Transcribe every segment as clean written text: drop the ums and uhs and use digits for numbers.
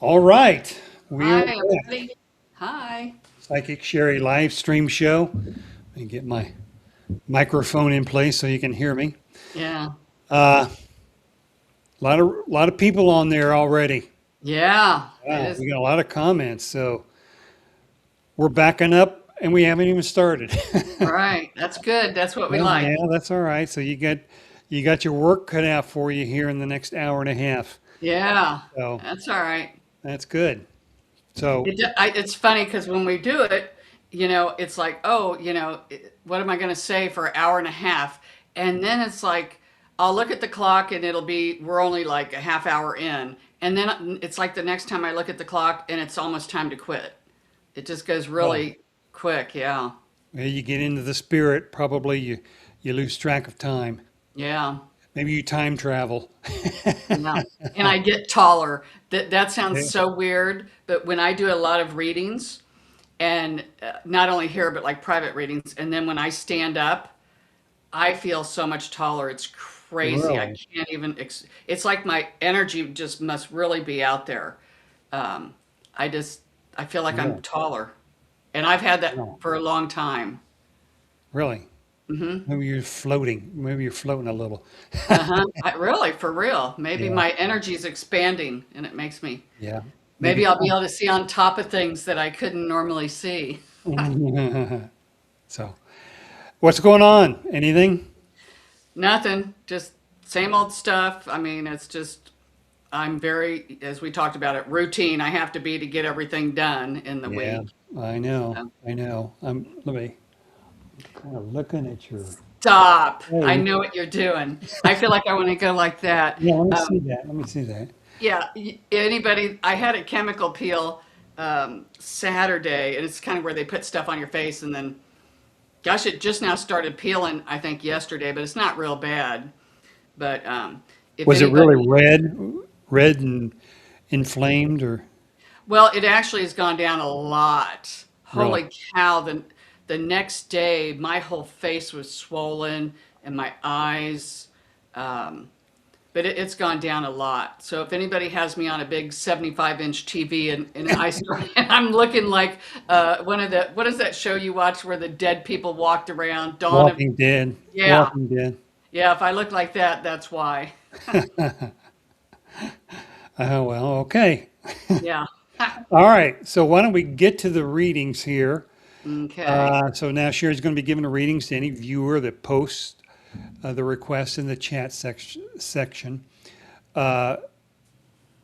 All right, we Hi, are back. everybody. Hi. Psychic Shari live stream show. Let me get my microphone in place so you can hear me. Yeah. A lot of people on there already. Yeah. It Wow, is. we got a lot of comments. So we're backing up, and we haven't even started. All right. That's good. That's what we Well, like. yeah, that's all right. So you got your work cut out for you here in the next hour and a half. Yeah. So That's all right. that's good. So It's funny because when we do it, it's like, oh, what am I going to say for an hour and a half? And then it's like, I'll look at the clock and we're only like a half hour in. And then it's like the next time I look at the clock and it's almost time to quit. It just goes well, really quick. Yeah. you get into the spirit. Probably you lose track of time. Yeah. Maybe you time travel. Yeah. And I get taller. That sounds Yeah. so weird, but when I do a lot of readings and not only here but like private readings, and then when I stand up, I feel so much taller. It's crazy. I Really? can't even it's like my energy just must really be out there. Um I just I feel like I'm Really? taller. And I've had that No. for a long time. Really? Mhm. Maybe you're floating. Maybe you're floating a little. Uh-huh. Really, for real. Maybe Yeah. my energy is expanding and it makes me. Yeah. Maybe Maybe. I'll be able to see on top of things that I couldn't normally see. So, what's going on? Anything? Nothing, just same old stuff. I mean, it's just, I'm very, as we talked about it, routine. I have to be to get everything done in the Yeah, week. I know. So, I know. Let me kind of looking at your stop. I page. know what you're doing. I feel like I want to go like that. Yeah, let me see Um, that. Let me see that. yeah, anybody, I had a chemical peel Saturday, and it's kind of where they put stuff on your face and then, gosh, it just now started peeling, I think, yesterday, but it's not real bad. But if Was it really anybody, red and inflamed, or well, it actually has gone down a lot. really? Holy cow! The next day, my whole face was swollen and my eyes. Um, but it's gone down a lot. So if anybody has me on a big 75-inch TV and I start, and I'm looking like one of the, what is that show you watch where the dead people walked around? Dawn of, Walking Dead. yeah, Walking Dead. yeah. If I look like that, that's why. Oh well, okay. Yeah. All right. So why don't we get to the readings here? Okay. So now Sherry's going to be giving the readings to any viewer that posts the request in the chat section. Uh,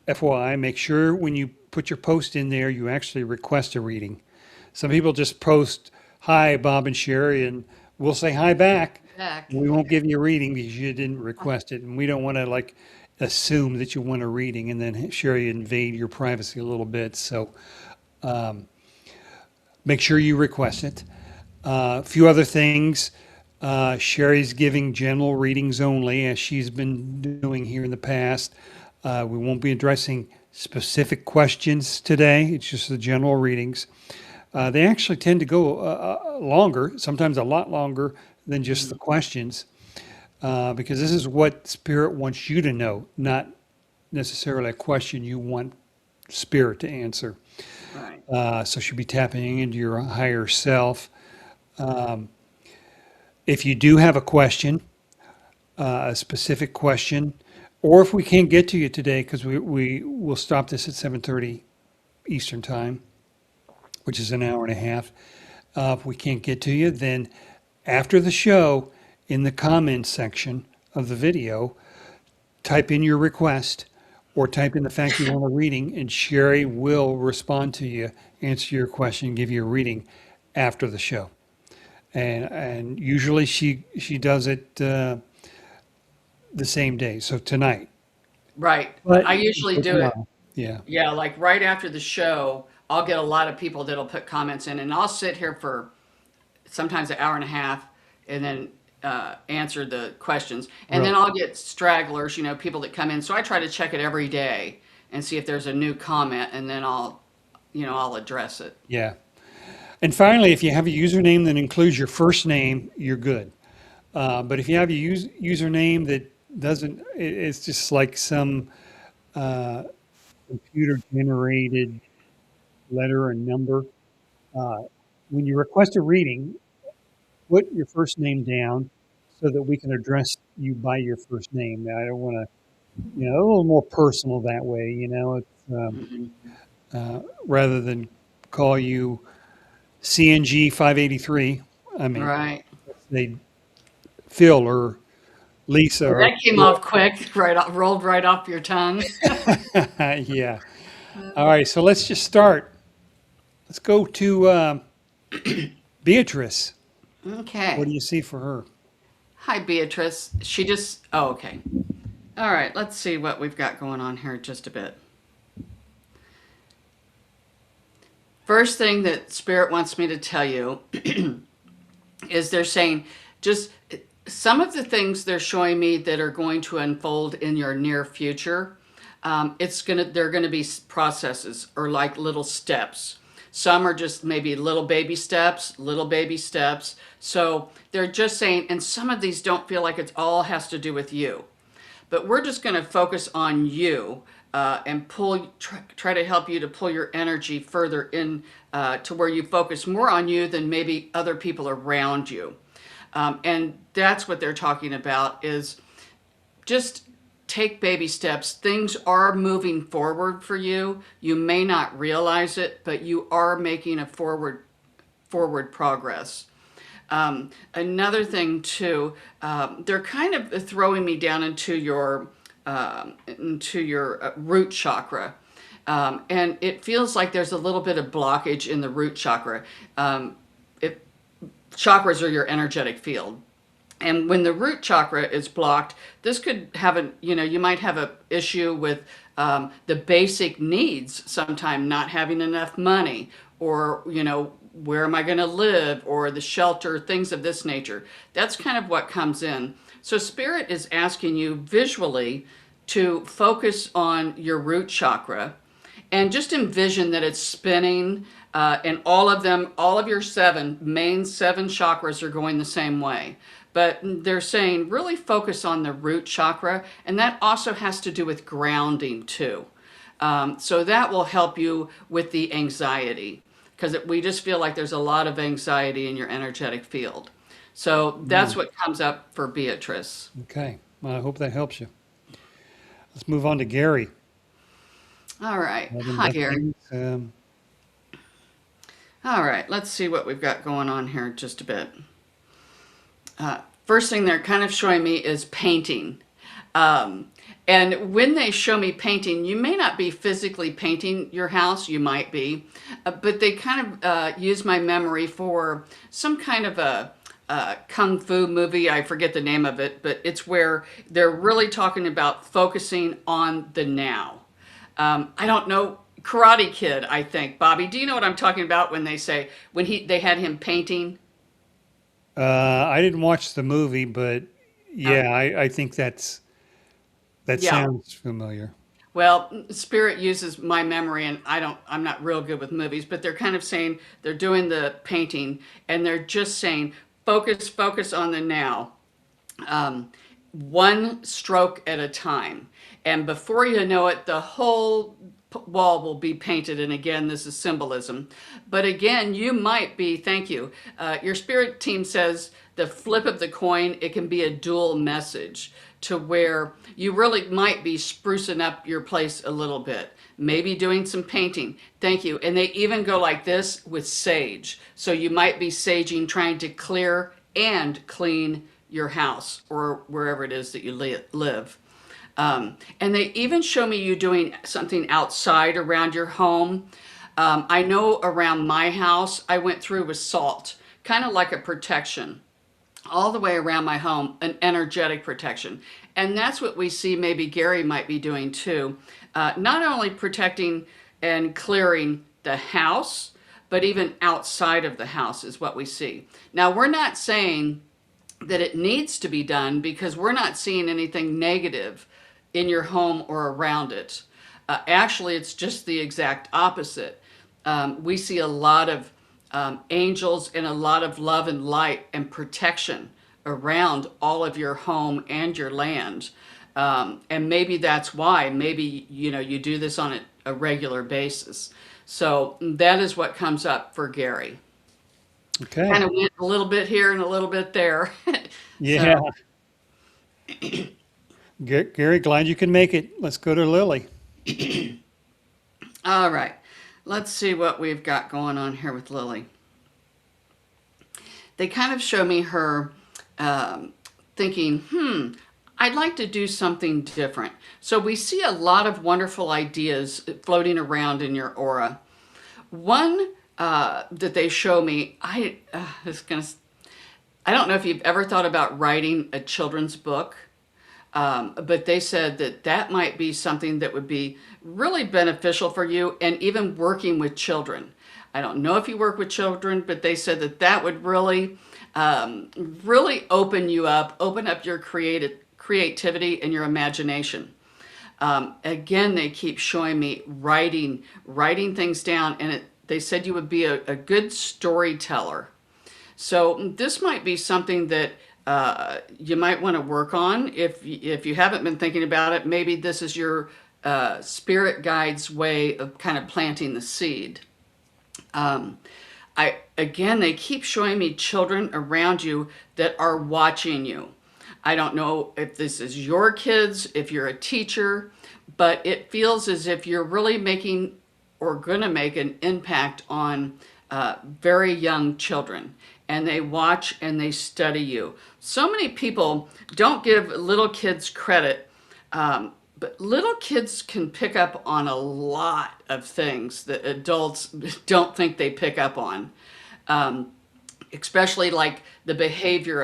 FYI, make sure when you put your post in there, you actually request a reading. Some people just post, "Hi, Bob and Sherry," and we'll say hi back. Back. We won't give you a reading because you didn't request it, and we don't want to like assume that you want a reading and then Sherry invade your privacy a little bit. So make sure you request it. A few other things. Sherry's giving general readings only, as she's been doing here in the past. We won't be addressing specific questions today. It's just the general readings. They actually tend to go longer, sometimes a lot longer than just the questions, because this is what Spirit wants you to know, not necessarily a question you want Spirit to answer. Right. So she'll be tapping into your higher self. If you do have a question, a specific question, or if we can't get to you today, because we will stop this at 7:30 Eastern time, which is an hour and a half. If we can't get to you, then after the show, in the comments section of the video, type in your request or type in the fact you want a reading, and Sherry will respond to you, answer your question, give you a reading after the show. And usually she does it the same day, so tonight. Right. But I usually for do it. tomorrow, yeah, Yeah, like right after the show, I'll get a lot of people that'll put comments in, and I'll sit here for sometimes an hour and a half and then answer the questions. And really, then I'll get stragglers, people that come in. So I try to check it every day and see if there's a new comment, and then I'll address it. yeah. And finally, if you have a username that includes your first name, you're good. But if you have a username that doesn't, it's just like some computer generated letter and number. Uh, when you request a reading, put your first name down so that we can address you by your first name. Now, I don't want to, a little more personal that way, it's, rather than call you CNG 583. I mean, Right. they Phil or Lisa Well, or that came off quick, right off, rolled right off your tongue. yeah. All right, so let's just start. Let's go to Beatrice. What Okay. do you see for her? Hi, Beatrice. Oh, okay. All right, let's see what we've got going on here just a bit. First thing that Spirit wants me to tell you is they're saying just some of the things they're showing me that are going to unfold in your near future. They're gonna be processes or like little steps. Some are just maybe little baby steps, little baby steps. So they're just saying, and some of these don't feel like it all has to do with you. But we're just going to focus on you and try to help you to pull your energy further in to where you focus more on you than maybe other people around you. And that's what they're talking about is just take baby steps. Things are moving forward for you. You may not realize it, but you are making a forward progress. Another thing too, they're kind of throwing me down into your root chakra, and it feels like there's a little bit of blockage in the root chakra. If chakras are your energetic field. And when the root chakra is blocked, this could have you might have an issue with the basic needs, sometime not having enough money, or, where am I going to live, or the shelter, things of this nature. That's kind of what comes in. So Spirit is asking you visually to focus on your root chakra and just envision that it's spinning, and all of your main seven chakras are going the same way. But they're saying really focus on the root chakra, and that also has to do with grounding too. So that will help you with the anxiety, because we just feel like there's a lot of anxiety in your energetic field. So that's what comes up for Beatrice. Okay, well, I hope that helps you. Let's move on to Gary. All right. Love and Hi, Gary. blessings. All right. Let's see what we've got going on here just a bit. First thing they're kind of showing me is painting. And when they show me painting, you may not be physically painting your house, you might be, but they kind of use my memory for some kind of a kung fu movie. I forget the name of it, but it's where they're really talking about focusing on the now. I don't know, Karate Kid, I think. Bobby, do you know what I'm talking about when they say, they had him painting? I didn't watch the movie, but yeah, I think that Yeah. sounds familiar. Well, Spirit uses my memory, and I'm not real good with movies, but they're kind of saying they're doing the painting, and they're just saying, focus on the now, one stroke at a time. And before you know it, the whole wall will be painted. And again, this is symbolism. But again, you might be, thank you. Your spirit team says the flip of the coin, it can be a dual message to where you really might be sprucing up your place a little bit, maybe doing some painting. Thank you. And they even go like this with sage. So you might be saging, trying to clear and clean your house or wherever it is that you live. And they even show me you doing something outside around your home. I know around my house, I went through with salt, kind of like a protection all the way around my home, an energetic protection. And that's what we see maybe Gary might be doing too. Not only protecting and clearing the house, but even outside of the house is what we see. Now, we're not saying that it needs to be done because we're not seeing anything negative in your home or around it. Actually, it's just the exact opposite. We see a lot of angels and a lot of love and light and protection around all of your home and your land. And maybe that's why, maybe, you do this on a regular basis. So that is what comes up for Gary. Okay. Kind of went a little bit here and a little bit there. Yeah. So, Gary, glad you can make it. Let's go to Lily. all right. Let's see what we've got going on here with Lily. They kind of show me her thinking, I'd like to do something different. So we see a lot of wonderful ideas floating around in your aura. One that they show me, I don't know if you've ever thought about writing a children's book, but they said that that might be something that would be really beneficial for you, and even working with children. I don't know if you work with children, but they said that that would really, really open up your creativity and your imagination. Again, they keep showing me writing things down, and they said you would be a good storyteller. So this might be something that you might want to work on. If you haven't been thinking about it, maybe this is your spirit guide's way of kind of planting the seed. Again, they keep showing me children around you that are watching you. I don't know if this is your kids, if you're a teacher, but it feels as if you're really making or going to make an impact on very young children. And they watch and they study you. So many people don't give little kids credit, but little kids can pick up on a lot of things that adults don't think they pick up on, especially like the behavior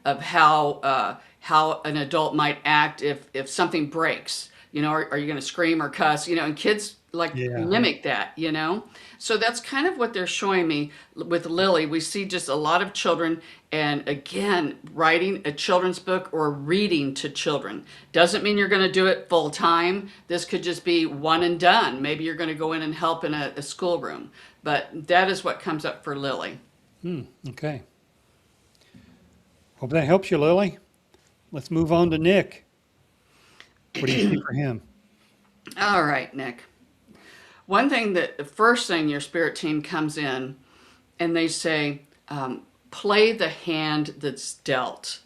of how an adult might act if something breaks. You know, are you going to scream or cuss? You know, and kids like Yeah. mimic that, you know? So that's kind of what they're showing me with Lily. We see just a lot of children, and again, writing a children's book or reading to children. Doesn't mean you're going to do it full time. This could just be one and done. Maybe you're going to go in and help in a schoolroom. But that is what comes up for Lily. Okay. Hope that helps you, Lily. Let's move on to Nick. What do you see for him? All right, Nick. One thing that the first thing your spirit team comes in and they say, play the hand that's dealt.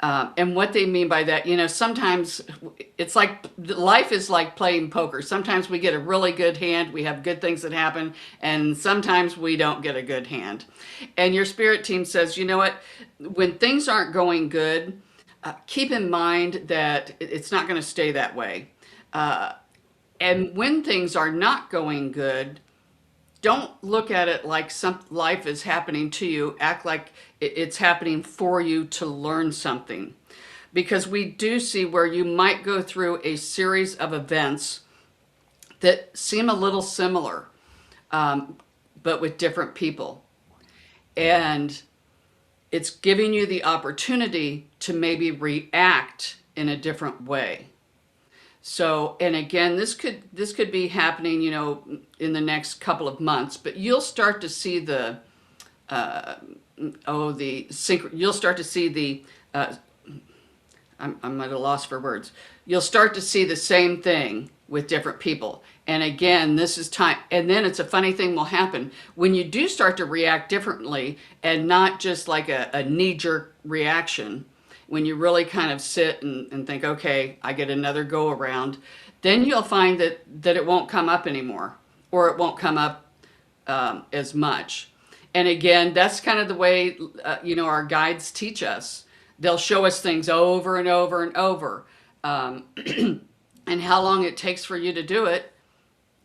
And what they mean by that, you know, sometimes it's like life is like playing poker. Sometimes we get a really good hand, we have good things that happen, and sometimes we don't get a good hand. And your spirit team says, you know what, when things aren't going good, keep in mind that it's not going to stay that way. And when things are not going good, don't look at it like some life is happening to you. Act like it's happening for you to learn something. Because we do see where you might go through a series of events that seem a little similar, but with different people. And it's giving you the opportunity to maybe react in a different way. So, and again, this could be happening, you know, in the next couple of months, but you'll start to see you'll start to see the, I'm at a loss for words. You'll start to see the same thing with different people. And again, this is time. And then it's a funny thing will happen when you do start to react differently and not just like a knee-jerk reaction. When you really kind of sit and think, okay, I get another go around, then you'll find that it won't come up anymore, or it won't come up as much. And again, that's kind of the way, you know, our guides teach us. They'll show us things over and over and over. And how long it takes for you to do it,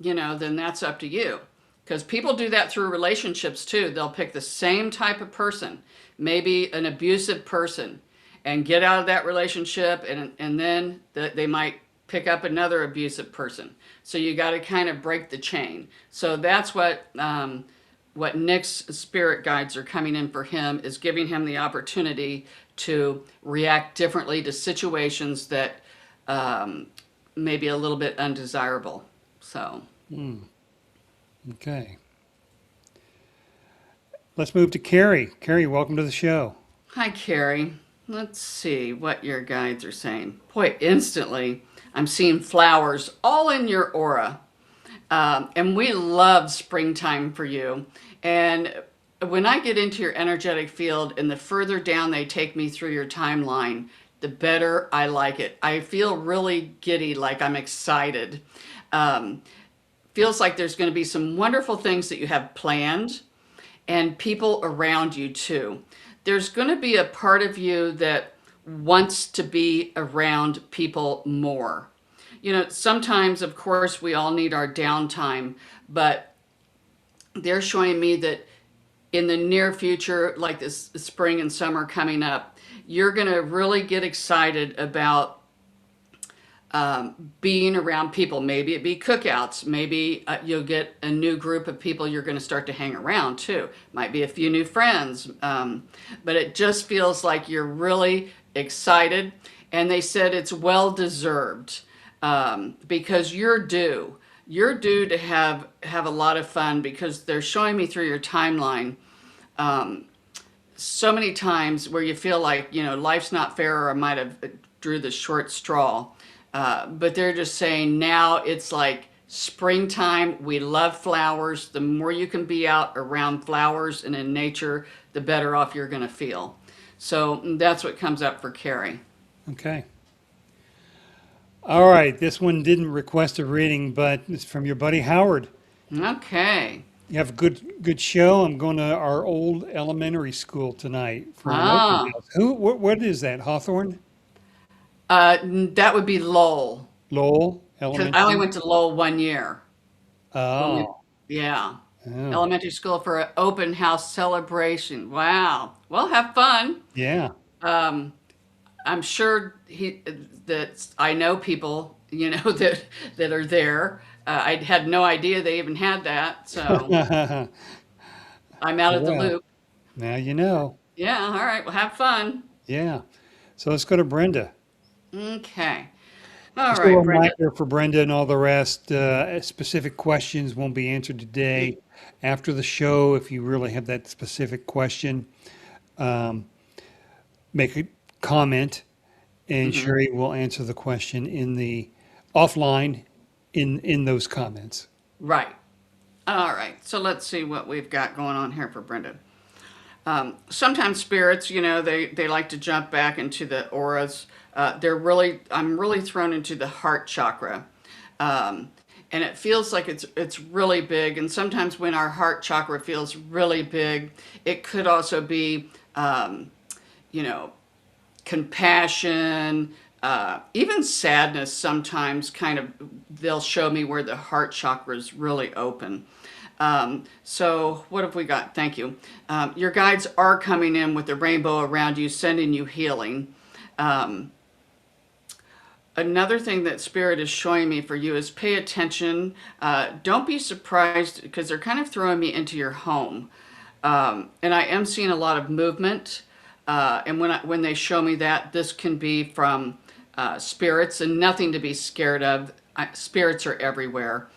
you know, then that's up to you. Because people do that through relationships too. They'll pick the same type of person, maybe an abusive person, and get out of that relationship, and then they might pick up another abusive person. So you got to kind of break the chain. So that's what Nick's spirit guides are coming in for him, is giving him the opportunity to react differently to situations that may be a little bit undesirable. So. Okay. Let's move to Carrie. Carrie, welcome to the show. Hi, Carrie. Let's see what your guides are saying. Boy, instantly, I'm seeing flowers all in your aura. And we love springtime for you. And when I get into your energetic field and the further down they take me through your timeline, the better I like it. I feel really giddy, like I'm excited. Um, Feels like there's going to be some wonderful things that you have planned and people around you too. There's going to be a part of you that wants to be around people more. You know, sometimes, of course, we all need our downtime, but they're showing me that in the near future, like this spring and summer coming up, you're going to really get excited about being around people. Maybe it be cookouts. Maybe you'll get a new group of people you're going to start to hang around too. Might be a few new friends. But it just feels like you're really excited. And they said it's well deserved because you're due. You're due to have a lot of fun because they're showing me through your timeline so many times where you feel like, you know, life's not fair or I might have drew the short straw. But they're just saying now it's like springtime. We love flowers. The more you can be out around flowers and in nature, the better off you're going to feel. So that's what comes up for Carrie. Okay. All right. This one didn't request a reading, but it's from your buddy Howard. Okay. You have a good show. I'm going to our old elementary school tonight for an open Ah, house. What is that? Hawthorne? that would be Lowell. Lowell Because I only Elementary? went to Lowell 1 year. When we, Oh, yeah. oh, Elementary school for an open house celebration. Wow. Well, have fun. yeah. Um, I'm sure that I know people, you know, that are there. I had no idea they even had that, so I'm out of the Well, loop. now you know. Yeah, all right. Well, have fun. Yeah. So let's go to Brenda. Okay. All Just a right, Brenda. reminder for Brenda and all the rest, specific questions won't be answered today. After the show, if you really have that specific question, um, make a comment and Hmm. Sherry will answer the question in the offline in those comments. Right. All right. So let's see what we've got going on here for Brenda. Sometimes spirits, you know, they like to jump back into the auras. I'm really thrown into the heart chakra. Um, and it feels like it's really big. And sometimes when our heart chakra feels really big, it could also be, you know, compassion, even sadness sometimes kind of, they'll show me where the heart chakra is really open. So what have we got? Thank you. Your guides are coming in with the rainbow around you, sending you healing. Um, Another thing that Spirit is showing me for you is pay attention. Don't be surprised because they're kind of throwing me into your home. And I am seeing a lot of movement. And when they show me that, this can be from spirits and nothing to be scared of. Spirits are everywhere.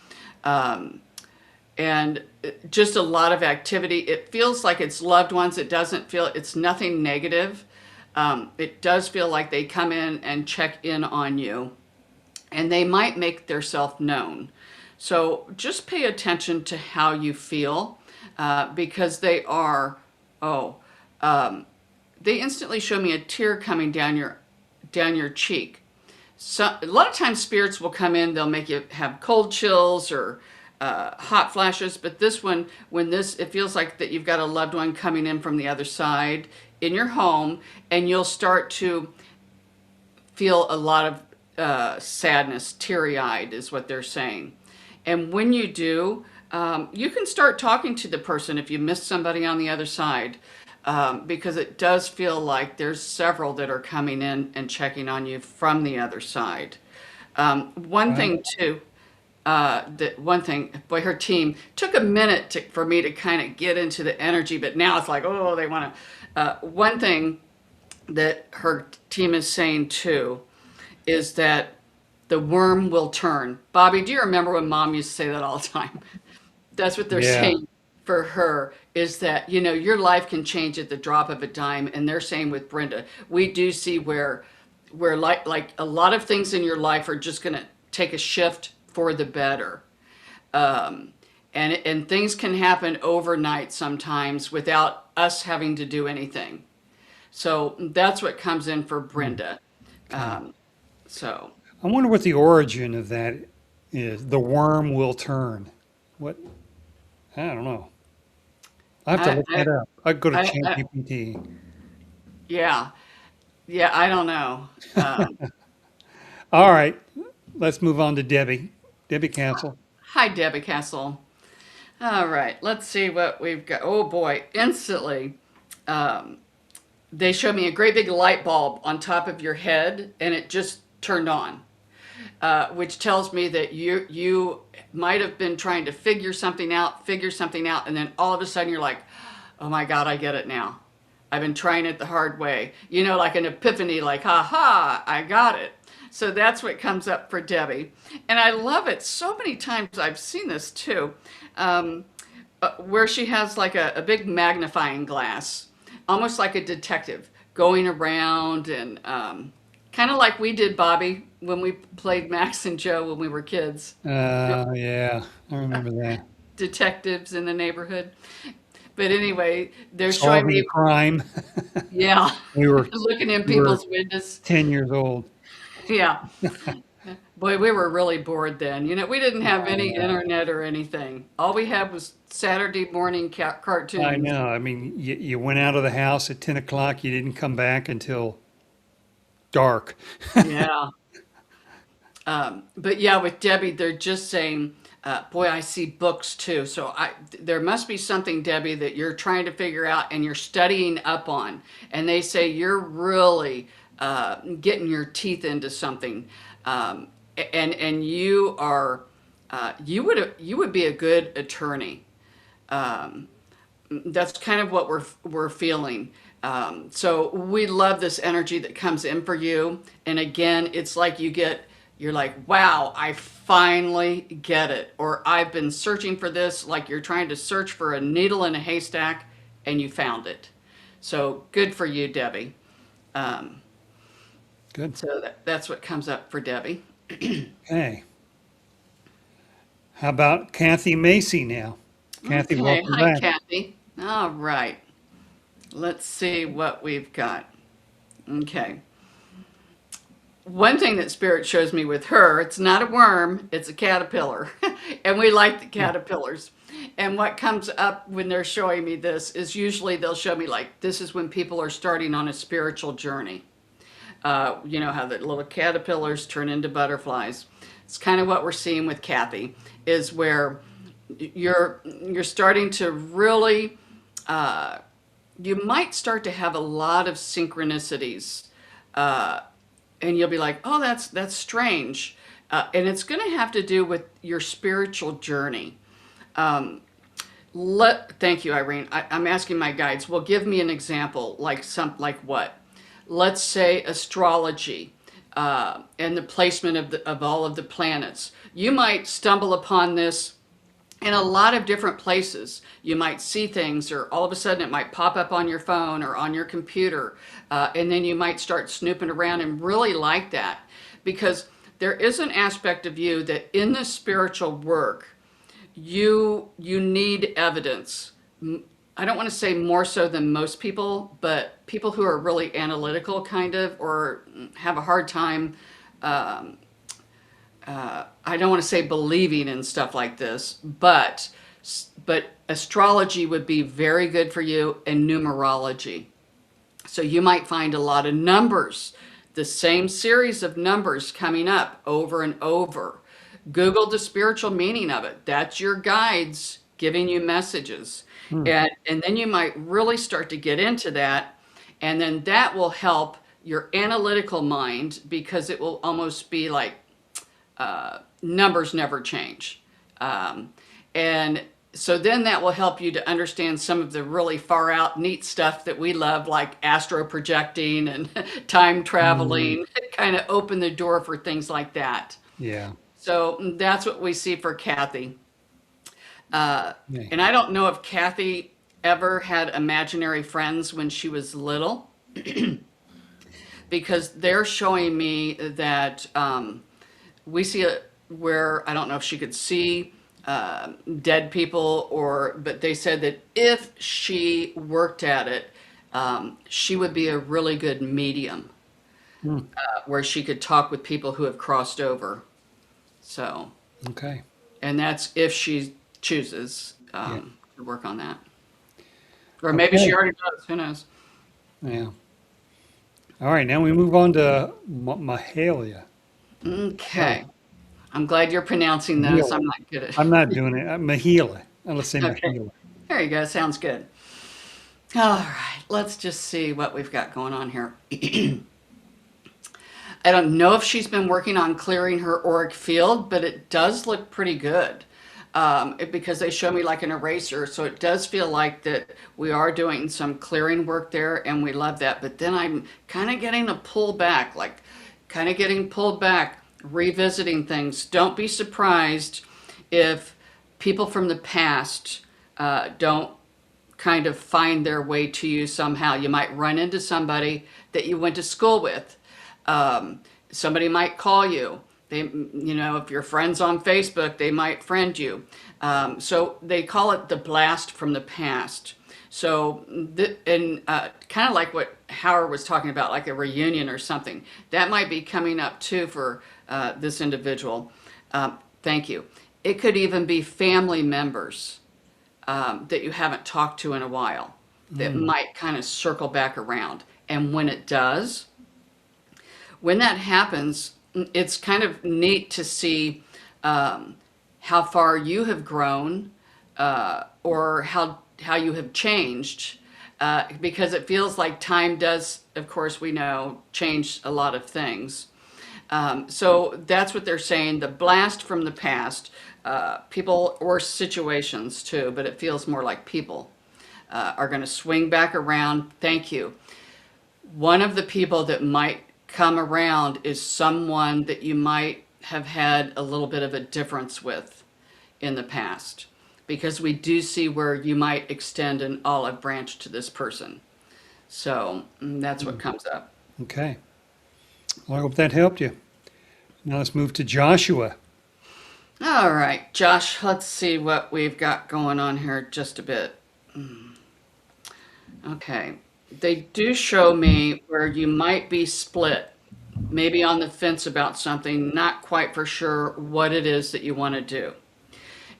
And just a lot of activity. It feels like it's loved ones. It doesn't feel, it's nothing negative. It does feel like they come in and check in on you and they might make themselves known. So just pay attention to how you feel because they are, oh, they instantly show me a tear coming down your cheek. So a lot of times spirits will come in, they'll make you have cold chills or hot flashes, but this one, it feels like that you've got a loved one coming in from the other side in your home, and you'll start to feel a lot of sadness, teary-eyed is what they're saying. And when you do, you can start talking to the person if you miss somebody on the other side, because it does feel like there's several that are coming in and checking on you from the other side. One Wow. thing too, boy, her team took a minute for me to kind of get into the energy, but now it's like, oh, they want to. One thing that her team is saying too is that the worm will turn. Bobby, do you remember when Mom used to say that all the time? That's what they're Yeah. saying for her is that, you know, your life can change at the drop of a dime. And they're saying with Brenda, we do see where like a lot of things in your life are just going to take a shift for the better. And things can happen overnight sometimes without us having to do anything. So that's what comes in for Brenda. Okay. Um, so I wonder what the origin of that is. The worm will turn. What? I don't know. I have to I, look I, that up. I go to I ChatGPT. yeah, yeah, I don't know. All right, let's move on to Debbie. Debbie Castle. Hi, Debbie Castle. All right, let's see what we've got. Oh boy, instantly. Um, they showed me a great big light bulb on top of your head, and it just turned on, which tells me that you might have been trying to figure something out, and then all of a sudden you're like, oh my God, I get it now. I've been trying it the hard way. You know, like an epiphany, like, ha ha, I got it. So that's what comes up for Debbie. And I love it. So many times I've seen this too, um, where she has like a big magnifying glass, almost like a detective going around and kind of like we did, Bobby, when we played Max and Joe when we were kids, Yeah, I remember that. detectives in the neighborhood. But anyway, they're showing Solving a me, crime. yeah, We were looking in we were people's windows. 10 years old. Yeah. Boy, we were really bored then. You know, we didn't have any Uh, internet or anything. All we had was Saturday morning I cartoons. know. I mean, you went out of the house at 10 o'clock. You didn't come back until dark. Yeah. But yeah, with Debbie, they're just saying, boy, I see books too. So there must be something, Debbie, that you're trying to figure out and you're studying up on. And they say you're really getting your teeth into something. And you are, you would be a good attorney. Um, that's kind of what we're feeling. So we love this energy that comes in for you. And again, it's like you're like, wow, I finally get it. Or I've been searching for this, like you're trying to search for a needle in a haystack and you found it. So good for you, Debbie. Um, Good. so that's what comes up for Debbie. Okay. How about Kathy Macy now? Kathy, Okay, welcome hi, back. Kathy. All right, let's see what we've got. Okay. One thing that Spirit shows me with her, it's not a worm, it's a caterpillar. And we like the caterpillars. And what comes up when they're showing me this is usually they'll show me like this is when people are starting on a spiritual journey. You know how the little caterpillars turn into butterflies. It's kind of what we're seeing with Kathy, is where you're starting to really you might start to have a lot of synchronicities. Uh, and you'll be like, "Oh, that's strange," and it's going to have to do with your spiritual journey. Um, Thank you, Irene. I'm asking my guides. Well, give me an example, like what? Let's say astrology and the placement of all of the planets. You might stumble upon this in a lot of different places. You might see things, or all of a sudden it might pop up on your phone or on your computer, and then you might start snooping around and really like that, because there is an aspect of you that in this spiritual work you need evidence. I don't want to say more so than most people, but people who are really analytical, kind of, or have a hard time. Um, I don't want to say believing in stuff like this, but astrology would be very good for you, and numerology. So you might find a lot of numbers, the same series of numbers coming up over and over. Google the spiritual meaning of it. That's your guides giving you messages. Hmm. And then you might really start to get into that. And then that will help your analytical mind, because it will almost be like numbers never change. And so then that will help you to understand some of the really far out neat stuff that we love, like astro projecting and time Mm, traveling. Kind of open the door for things like that. yeah. So that's what we see for Kathy. Uh, Okay. and I don't know if Kathy ever had imaginary friends when she was little, because they're showing me that we see where I don't know if she could see dead people, but they said that if she worked at it, she would be a really good medium, Hmm. where she could talk with people who have crossed over. So, Okay. and that's if she chooses Yeah. to work on that. Or maybe she Okay. already does, who knows? Yeah. All right. Now we move on to Mahalia. Oh, Okay. I'm glad you're pronouncing those. Mahila. I'm not good at I'm not doing it. Mahila. Let's say Okay. Mahila. There you go. Sounds good. All right. Let's just see what we've got going on here. I don't know if she's been working on clearing her auric field, but it does look pretty good. Because they show me like an eraser. So it does feel like that we are doing some clearing work there, and we love that. But then I'm kind of getting a pull back, like kind of getting pulled back, revisiting things. Don't be surprised if people from the past don't kind of find their way to you somehow. You might run into somebody that you went to school with. Somebody might call you. They, if you're friends on Facebook, they might friend you. So they call it the blast from the past. So, kind of like what Howard was talking about, like a reunion or something, that might be coming up too for this individual. Thank you. It could even be family members that you haven't talked to in a while that might kind of circle back around. And when that happens, it's kind of neat to see how far you have grown, or how you have changed, because it feels like time does, of course, we know, change a lot of things. So that's what they're saying, the blast from the past, people or situations too, but it feels more like people are going to swing back around. Thank you. One of the people that might come around is someone that you might have had a little bit of a difference with in the past, because we do see where you might extend an olive branch to this person. So that's what comes up. Okay. Well, I hope that helped you. Now let's move to Joshua. All right, Josh, let's see what we've got going on here just a bit. Okay. They do show me where you might be split, maybe on the fence about something, not quite for sure what it is that you want to do.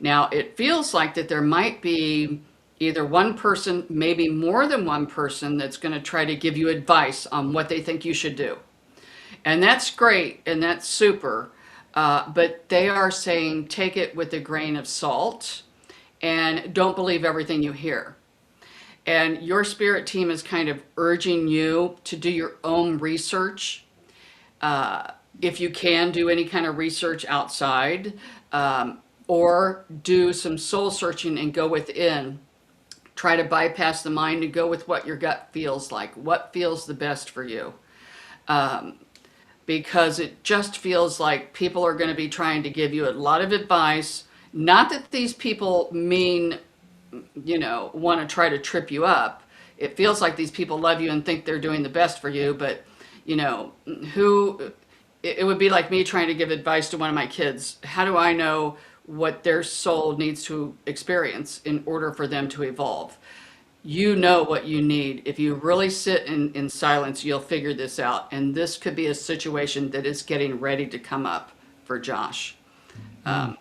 Now, it feels like that there might be either one person, maybe more than one person, that's going to try to give you advice on what they think you should do. And that's great and that's super. But they are saying take it with a grain of salt and don't believe everything you hear. And your spirit team is kind of urging you to do your own research. If you can do any kind of research outside, or do some soul searching and go within. Try to bypass the mind and go with what your gut feels like, what feels the best for you. Because it just feels like people are going to be trying to give you a lot of advice. Not that these people mean, want to try to trip you up. It feels like these people love you and think they're doing the best for you, but, it would be like me trying to give advice to one of my kids. How do I know what their soul needs to experience in order for them to evolve? You know what you need. If you really sit in silence, you'll figure this out. And this could be a situation that is getting ready to come up for Josh.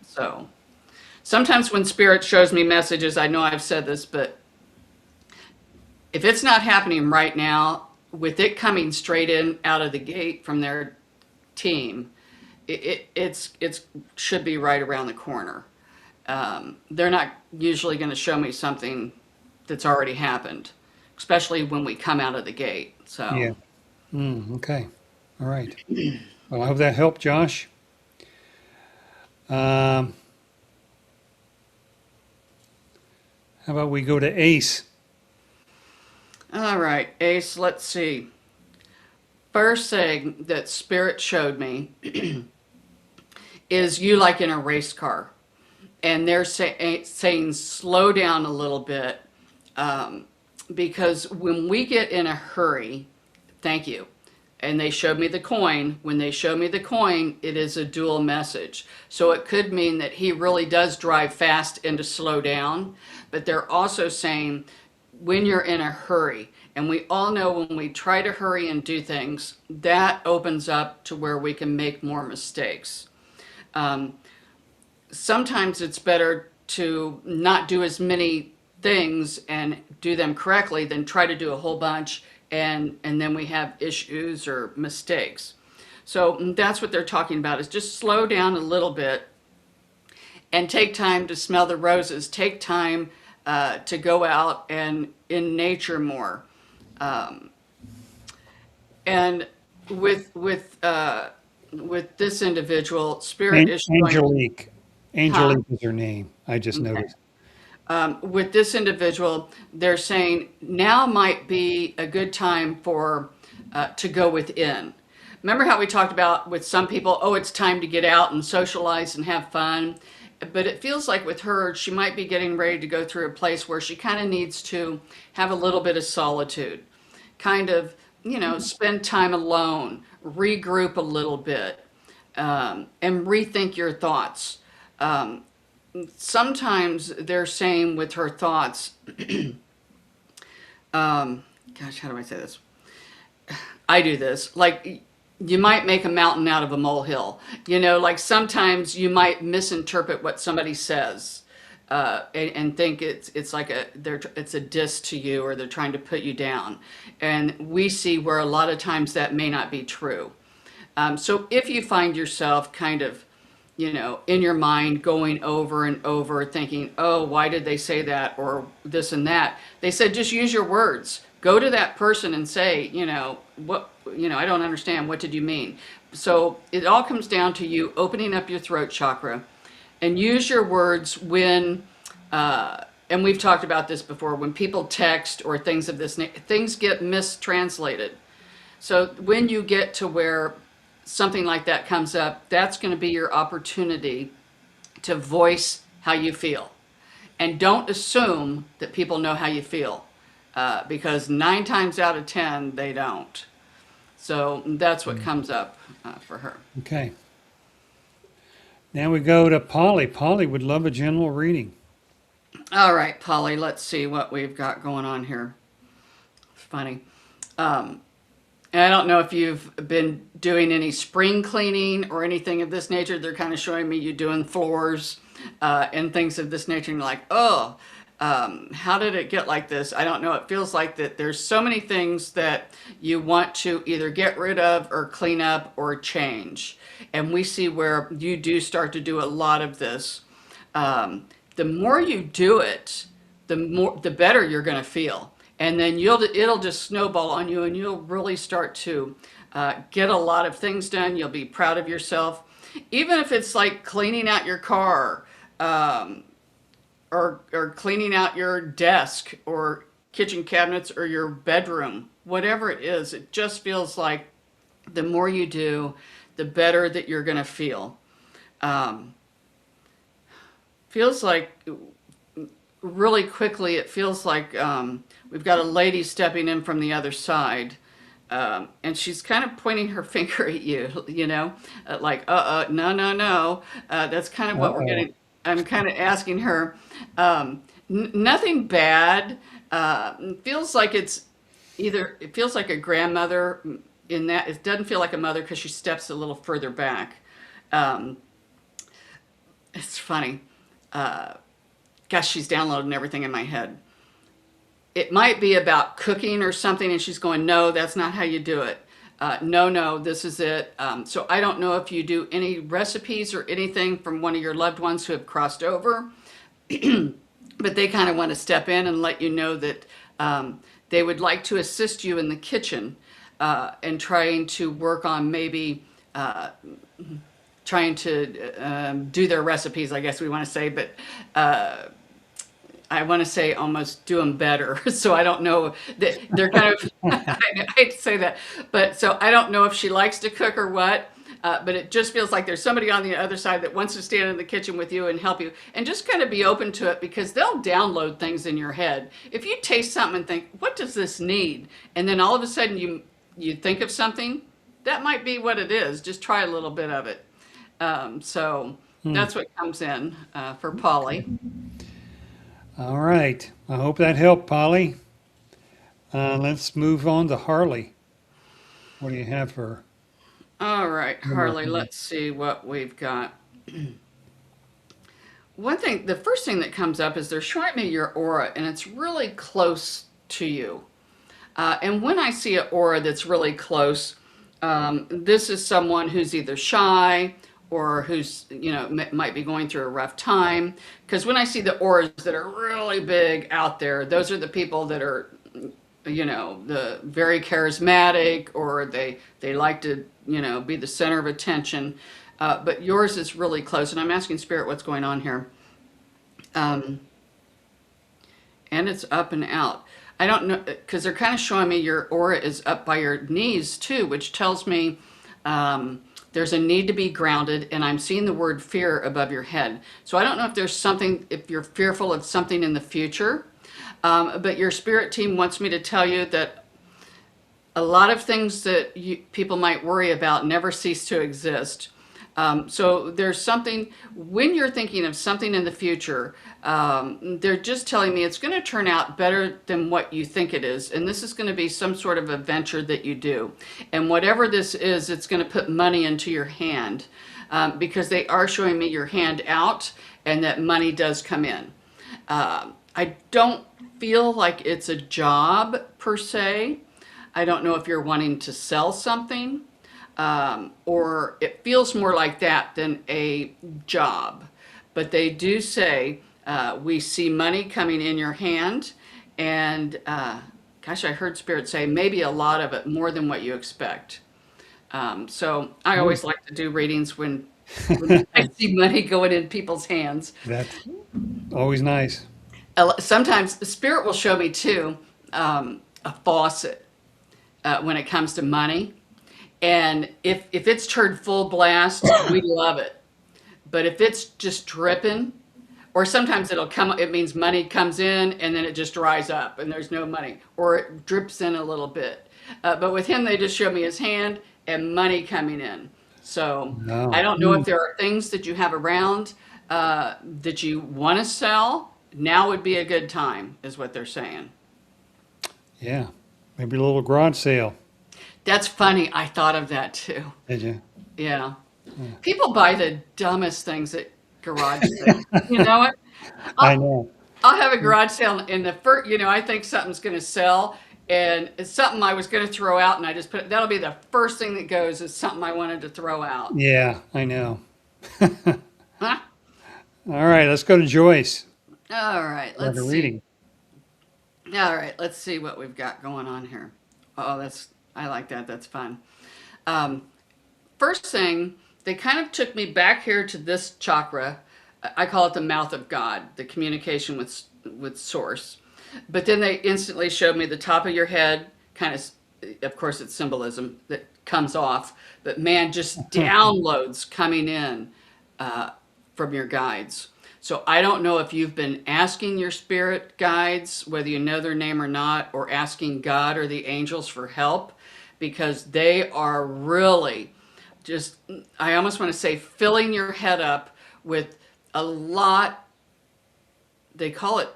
So sometimes when Spirit shows me messages, I know I've said this, but if it's not happening right now, with it coming straight in out of the gate from their team, it's should be right around the corner. They're not usually going to show me something that's already happened, especially when we come out of the gate. Yeah. So, Okay. All right. Well, I hope that helped, Josh. How about we go to Ace? all right, Ace, let's see. First thing that Spirit showed me is you like in a race car. And they're saying slow down a little bit, because when we get in a hurry, thank you, and they showed me the coin. When they show me the coin, it is a dual message. So it could mean that he really does drive fast and to slow down, but they're also saying when you're in a hurry. And we all know when we try to hurry and do things, that opens up to where we can make more mistakes. Sometimes it's better to not do as many things and do them correctly than try to do a whole bunch and then we have issues or mistakes. So that's what they're talking about, is just slow down a little bit and take time to smell the roses, take time to go out and in nature more. And with this individual, spirit is showing. Angelique. Huh? Angelique is her name. I just Okay. noticed. With this individual, they're saying now might be a good time for to go within. Remember how we talked about with some people, oh, it's time to get out and socialize and have fun. But it feels like with her, she might be getting ready to go through a place where she kind of needs to have a little bit of solitude, kind of, spend time alone, regroup a little bit, and rethink your thoughts. Sometimes they're saying with her thoughts, gosh, how do I say this? I do this. Like, you might make a mountain out of a molehill. Like sometimes you might misinterpret what somebody says and think it's like it's a diss to you, or they're trying to put you down. And we see where a lot of times that may not be true. So if you find yourself kind of, in your mind going over and over thinking, oh, why did they say that, or this and that? They said, just use your words. Go to that person and say, what, I don't understand. What did you mean? So it all comes down to you opening up your throat chakra and use your words when, and we've talked about this before, when people text or things of this nature, things get mistranslated. So when you get to where something like that comes up, that's going to be your opportunity to voice how you feel. And don't assume that people know how you feel, because 9 times out of 10, they don't. So that's what comes up for her. Okay. Now we go to Polly. Polly would love a general reading. All right, Polly, let's see what we've got going on here. It's funny. And I don't know if you've been doing any spring cleaning or anything of this nature. They're kind of showing me you doing floors and things of this nature. And you're like, oh, how did it get like this? I don't know. It feels like that there's so many things that you want to either get rid of or clean up or change. And we see where you do start to do a lot of this. The more you do it, the better you're going to feel. And then it'll just snowball on you, and you'll really start to get a lot of things done. You'll be proud of yourself. Even if it's like cleaning out your car, or cleaning out your desk or kitchen cabinets or your bedroom, whatever it is, it just feels like the more you do, the better that you're going to feel. Feels like really quickly, it feels like we've got a lady stepping in from the other side, and she's kind of pointing her finger at you, like, no. That's kind of what we're getting. I'm kind of asking her, nothing bad. Feels like it feels like a grandmother in that. It doesn't feel like a mother because she steps a little further back. It's funny. Gosh, she's downloading everything in my head. It might be about cooking or something, and she's going, no, that's not how you do it. No, this is it. So I don't know if you do any recipes or anything from one of your loved ones who have crossed over, but they kind of want to step in and let you know that they would like to assist you in the kitchen and trying to work on maybe trying to do their recipes, I guess we want to say, but I want to say almost do them better. So I don't know that they're kind of, I hate to say that, but so I don't know if she likes to cook or what, but it just feels like there's somebody on the other side that wants to stand in the kitchen with you and help you, and just kind of be open to it, because they'll download things in your head. If you taste something and think, what does this need? And then all of a sudden you think of something, that might be what it is. Just try a little bit of it. So Hmm. that's what comes in for Polly. All right. I hope that helped, Polly. Let's move on to Harley. What do you have for All right, her? Harley, let's see what we've got. One thing, the first thing that comes up is they're showing me your aura, and it's really close to you. And when I see an aura that's really close, this is someone who's either shy or who's, might be going through a rough time. Because when I see the auras that are really big out there, those are the people that are, the very charismatic, or they like to, be the center of attention. But yours is really close. And I'm asking Spirit what's going on here. Um, and it's up and out. I don't know, because they're kind of showing me your aura is up by your knees too, which tells me there's a need to be grounded, and I'm seeing the word fear above your head. So I don't know if there's something, if you're fearful of something in the future, but your spirit team wants me to tell you that a lot of things that people might worry about never cease to exist. So there's something, when you're thinking of something in the future, they're just telling me it's going to turn out better than what you think it is. And this is going to be some sort of a venture that you do. And whatever this is, it's going to put money into your hand, because they are showing me your hand out and that money does come in. I don't feel like it's a job per se. I don't know if you're wanting to sell something, or it feels more like that than a job. But they do say, we see money coming in your hand, and gosh, I heard Spirit say maybe a lot of it, more than what you expect. So I Hmm. always like to do readings when I see money going in people's hands. That's always nice. Sometimes the Spirit will show me too, a faucet when it comes to money. And if it's turned full blast, we love it. But if it's just dripping, or sometimes it'll come, it means money comes in and then it just dries up and there's no money, or it drips in a little bit. But with him, they just show me his hand and money coming in. So I No. don't know if there are things that you have around that you want to sell. Now would be a good time, is what they're saying. Yeah. Maybe a little garage sale. That's funny. I thought of that too. Did you? Yeah. People buy the dumbest things at garage sales. You know what? I I'll, know. I'll have a garage sale in the first, I think something's going to sell, and it's something I was going to throw out, and I just that'll be the first thing that goes, is something I wanted to throw out. Yeah, I know. Huh? All right, let's go to Joyce. All right. Start Let's a see. reading. All right. Let's see what we've got going on here. Oh, I like that. That's fun. Um, First thing, they kind of took me back here to this chakra. I call it the mouth of God, the communication with source. But then they instantly showed me the top of your head, kind of course, it's symbolism that comes off, but man, just downloads coming in from your guides. So I don't know if you've been asking your spirit guides, whether you know their name or not, or asking God or the angels for help, because they are really just, I almost want to say, filling your head up with a lot. They call it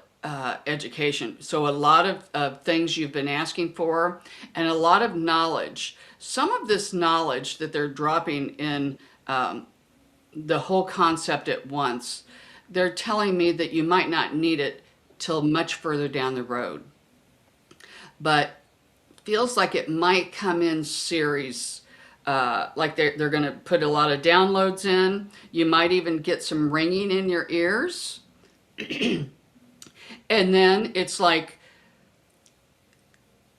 education. So a lot of things you've been asking for, and a lot of knowledge. Some of this knowledge that they're dropping in, the whole concept at once, they're telling me that you might not need it till much further down the road. But feels like it might come in series. Like they're going to put a lot of downloads in. You might even get some ringing in your ears. And then it's like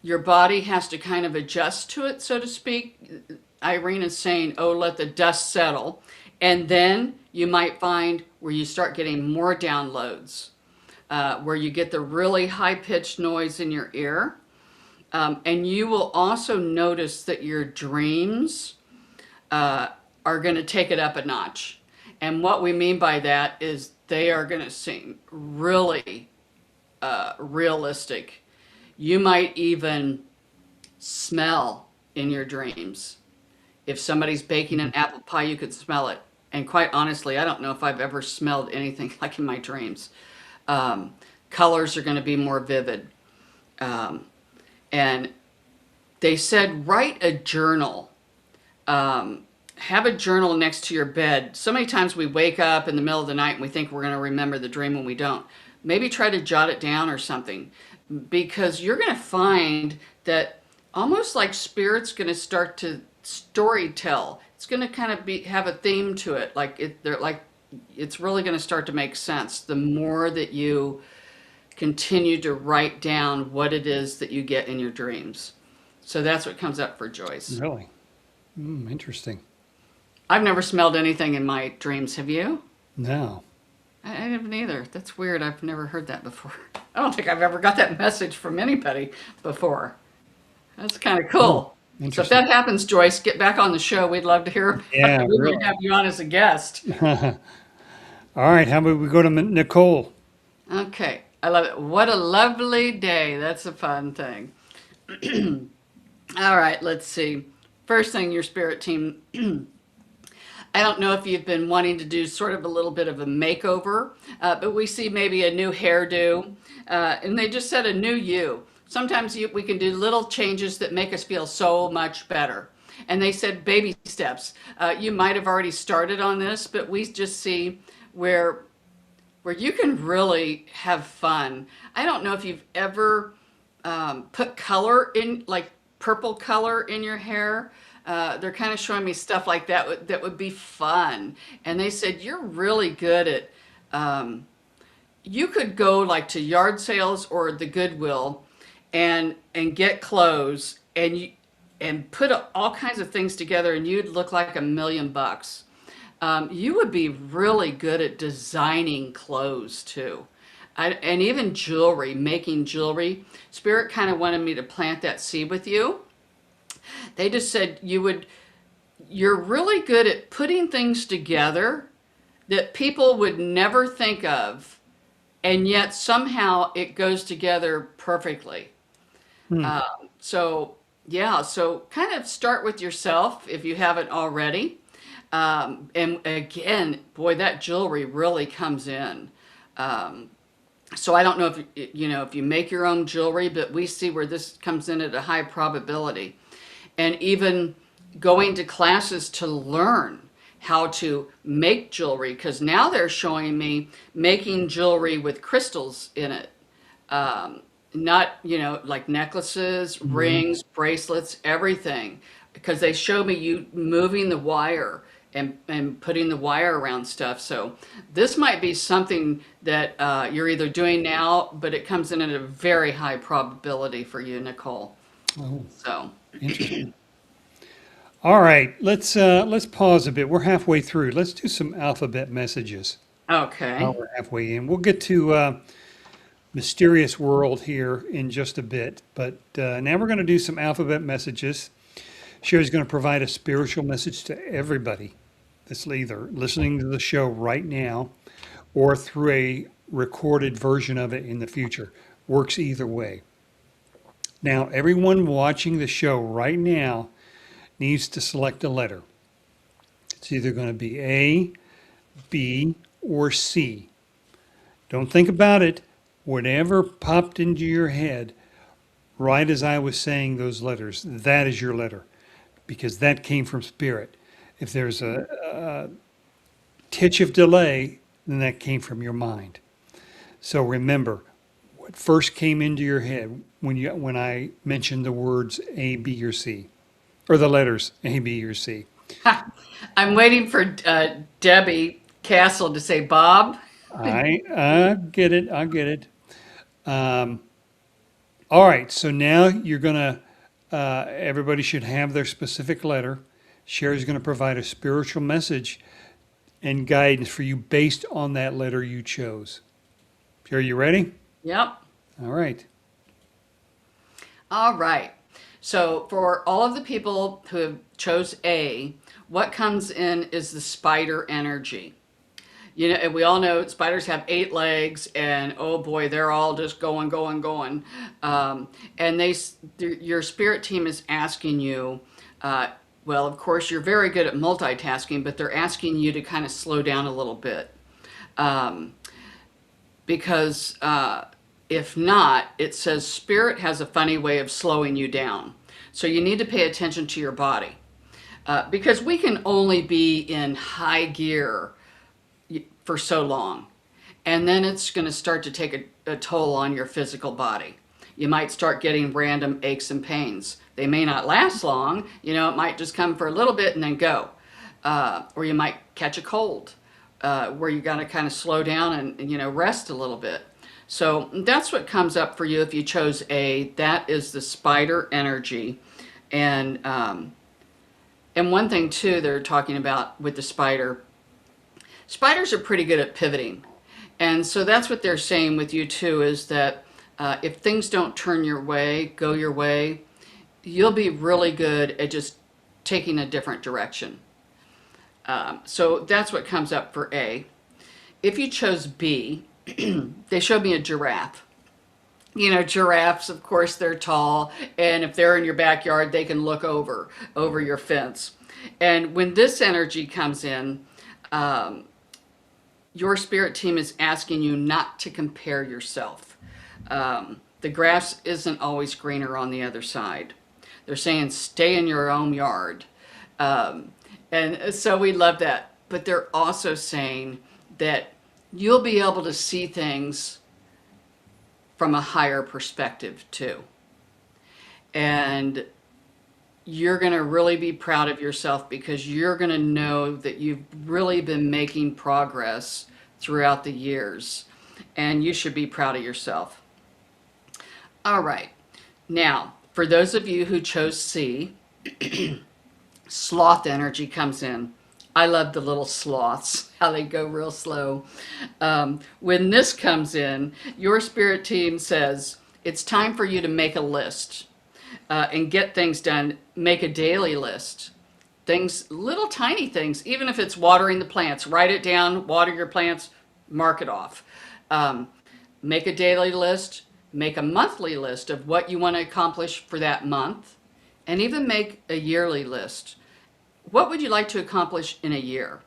your body has to kind of adjust to it, so to speak. Irene is saying, oh, let the dust settle. And then you might find where you start getting more downloads, where you get the really high pitched noise in your ear. And you will also notice that your dreams are going to take it up a notch. And what we mean by that is they are going to seem really realistic. You might even smell in your dreams. If somebody's baking an apple pie, you could smell it. And quite honestly, I don't know if I've ever smelled anything like in my dreams. Um, Colors are going to be more vivid. Um, and they said, write a journal. Have a journal next to your bed. So many times we wake up in the middle of the night and we think we're going to remember the dream when we don't. Maybe try to jot it down or something, because you're going to find that almost like spirit's going to start to story tell. It's going to kind of have a theme to it. It's really going to start to make sense the more that you continue to write down what it is that you get in your dreams. So that's what comes up for Joyce. Really? Interesting. I've never smelled anything in my dreams. Have you? No. I haven't either. That's weird. I've never heard that before. I don't think I've ever got that message from anybody before. That's kind of cool. So if Interesting. that happens, Joyce, get back on the show. We'd love to hear about Yeah, it. We really. might have you on as a guest. All right. How about we go to Nicole? Okay. I love it. What a lovely day. That's a fun thing. All right. Let's see. First thing, your spirit team. I don't know if you've been wanting to do sort of a little bit of a makeover, but we see maybe a new hairdo, and they just said a new you. Sometimes we can do little changes that make us feel so much better. And they said baby steps. You might have already started on this, but we just see where you can really have fun. I don't know if you've ever put color in, like purple color in your hair. They're kind of showing me stuff like that that would be fun. And they said you're really good at, you could go like to yard sales or the Goodwill and get clothes and put all kinds of things together, and you'd look like $1,000,000. You would be really good at designing clothes too. And even jewelry, making jewelry. Spirit kind of wanted me to plant that seed with you. They just said you're really good at putting things together that people would never think of, and yet somehow it goes together perfectly. So yeah, so kind of start with yourself if you haven't already. And again, boy, that jewelry really comes in. So I don't know if you make your own jewelry, but we see where this comes in at a high probability. And even going to classes to learn how to make jewelry, because now they're showing me making jewelry with crystals in it. Not, like necklaces, rings, bracelets, everything. Because they show me you moving the wire and putting the wire around stuff. So this might be something that you're either doing now, but it comes in at a very high probability for you, Nicole. Oh, So, interesting. All right. Let's pause a bit. We're halfway through. Let's do some alphabet messages. okay. While we're halfway in, we'll get to mysterious world here in just a bit. But now we're going to do some alphabet messages. Sherry's going to provide a spiritual message to everybody that's either listening to the show right now or through a recorded version of it in the future. Works either way. Now, everyone watching the show right now needs to select a letter. It's either going to be A, B, or C. Don't think about it. Whatever popped into your head right as I was saying those letters, that is your letter, because that came from spirit. If there's a titch of delay, then that came from your mind. So remember, what first came into your head when I mentioned the words A, B, or C, or the letters A, B, or C. I'm waiting for Debbie Castle to say Bob. I get it. I get it. All right. So now you're gonna. Everybody should have their specific letter. Sherry's going to provide a spiritual message and guidance for you based on that letter you chose. Sherry, you ready? Yep. All right. All right. So for all of the people who have chose A, what comes in is the spider energy. You know, and we all know spiders have 8 legs, and oh boy, they're all just going, going, going. And your spirit team is asking you, well, of course, you're very good at multitasking, but they're asking you to kind of slow down a little bit. Um, because if not, it says spirit has a funny way of slowing you down. So you need to pay attention to your body. Because we can only be in high gear for so long. And then it's going to start to take a toll on your physical body. You might start getting random aches and pains. They may not last long. You know, it might just come for a little bit and then go. Or you might catch a cold where you got to kind of slow down and, you know, rest a little bit. So that's what comes up for you if you chose A. That is the spider energy. And one thing, too, they're talking about with the spider, spiders are pretty good at pivoting. And so that's what they're saying with you, too, is that if things don't turn your way, go your way, you'll be really good at just taking a different direction. So that's what comes up for A. If you chose B, they showed me a giraffe. You know, giraffes, of course, they're tall, and if they're in your backyard, they can look over your fence. And when this energy comes in, your spirit team is asking you not to compare yourself. The grass isn't always greener on the other side. They're saying stay in your own yard. And so we love that. But they're also saying that you'll be able to see things from a higher perspective too. And you're going to really be proud of yourself because you're going to know that you've really been making progress throughout the years. And you should be proud of yourself. All right. Now, for those of you who chose C, sloth energy comes in. I love the little sloths, how they go real slow. When this comes in, your spirit team says, it's time for you to make a list and get things done. Make a daily list. Things, little tiny things, even if it's watering the plants, write it down, water your plants, mark it off. Make a daily list, make a monthly list of what you want to accomplish for that month, and even make a yearly list. What would you like to accomplish in a year?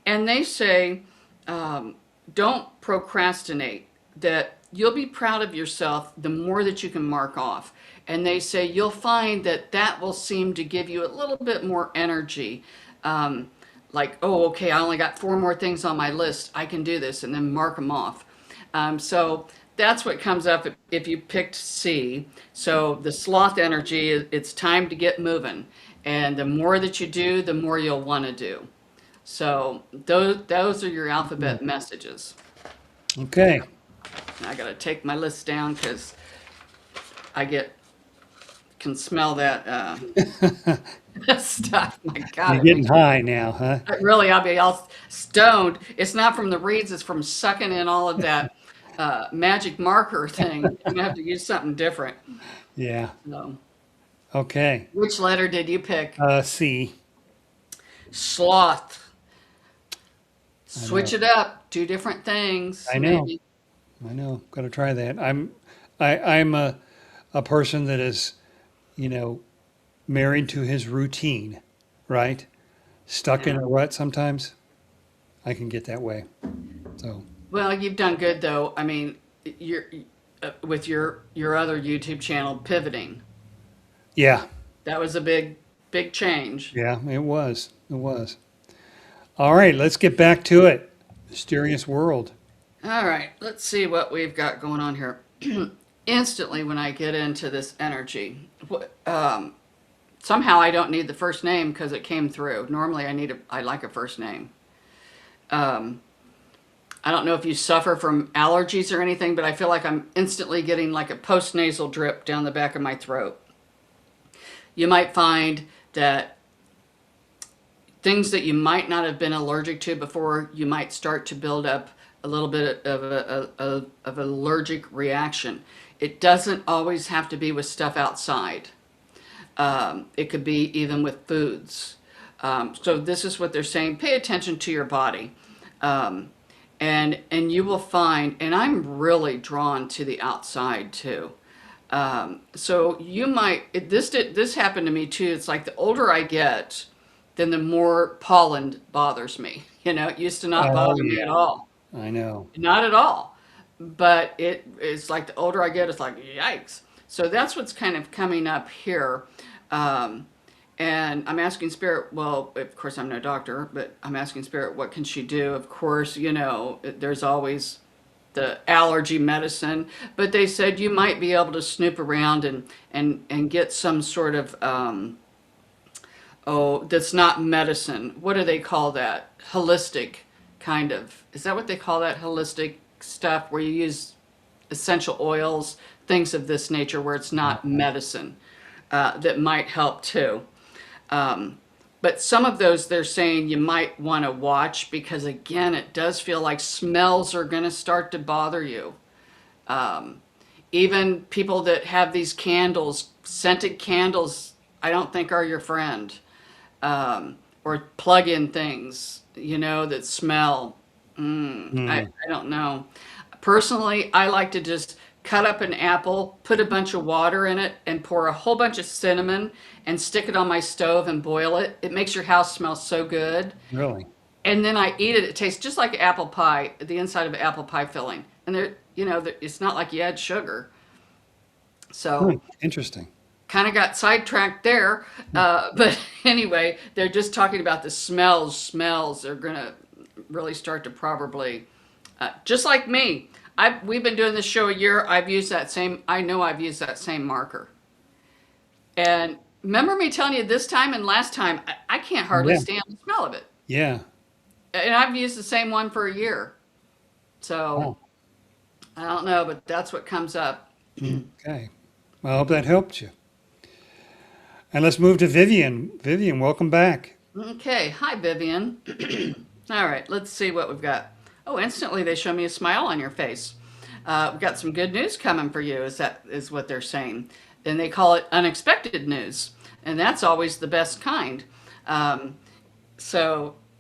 And they say, don't procrastinate, that you'll be proud of yourself the more that you can mark off. And they say you'll find that that will seem to give you a little bit more energy. Like, oh, okay, I only got 4 more things on my list. I can do this, and then mark them off. So that's what comes up if you picked C. So the sloth energy, it's time to get moving. And the more that you do, the more you'll want to do. So those are your alphabet messages. Okay. I got to take my list down because I can smell that stuff. My God, You're it getting makes high now, huh? really, I'll be all stoned. It's not from the reeds; it's from sucking in all of that magic marker thing. I'm gonna have to use something different. Yeah. So, Okay. which letter did you pick? C. Sloth. I Switch know. it up. Do different things. I know. Maybe. I know. Got to try that. I'm a person that is, you know, married to his routine, right? Stuck in Yeah. a rut sometimes. I can get that way. So, Well, you've done good though. I mean, you're with your other YouTube channel pivoting. yeah. That was a big change. Yeah, it was. It was. All right, let's get back to it. Mysterious world. All right, let's see what we've got going on here. Instantly, when I get into this energy, somehow I don't need the first name because it came through. Normally, I like a first name. Um, I don't know if you suffer from allergies or anything, but I feel like I'm instantly getting like a post-nasal drip down the back of my throat. You might find that things that you might not have been allergic to before, you might start to build up a little bit of an allergic reaction. It doesn't always have to be with stuff outside. It could be even with foods. So this is what they're saying. Pay attention to your body. Um, and you will find, and I'm really drawn to the outside too. So you might this happened to me too. It's like the older I get, then the more pollen bothers me. You know, it used to not Oh, bother me at yeah, all, I know. not at all. But it's like the older I get, it's like yikes. So that's what's kind of coming up here. Um, and I'm asking Spirit, well, of course, I'm no doctor, but I'm asking Spirit, what can she do? Of course, you know, there's always the allergy medicine, but they said you might be able to snoop around and get some sort of, oh, that's not medicine. What do they call that? Holistic kind of. Is that what they call that? Holistic stuff where you use essential oils, things of this nature where it's not medicine, that might help too. Um, but some of those they're saying you might want to watch because again, it does feel like smells are going to start to bother you. Um, Even people that have these candles, scented candles, I don't think are your friend. Or plug-in things, you know, that smell. Mm, I don't know. Personally, I like to just cut up an apple, put a bunch of water in it, and pour a whole bunch of cinnamon and stick it on my stove and boil it. It makes your house smell so good. really? And then I eat it. It tastes just like apple pie, the inside of apple pie filling. And there, you know, it's not like you add sugar. Hmm, So interesting. kind of got sidetracked there. But anyway, they're just talking about the smells. Smells are going to really start to probably, just like me. We've been doing this show a year. I know I've used that same marker. And remember me telling you this time and last time, I can't hardly Yeah, stand the smell of it. yeah. And I've used the same one for a year. So Oh, I don't know, but that's what comes up. okay. Well, I hope that helped you. And let's move to Vivian. Vivian, welcome back. Okay. Hi, Vivian. All right, let's see what we've got. Oh, instantly they show me a smile on your face. We've got some good news coming for you, is what they're saying. And they call it unexpected news. And that's always the best kind. Um,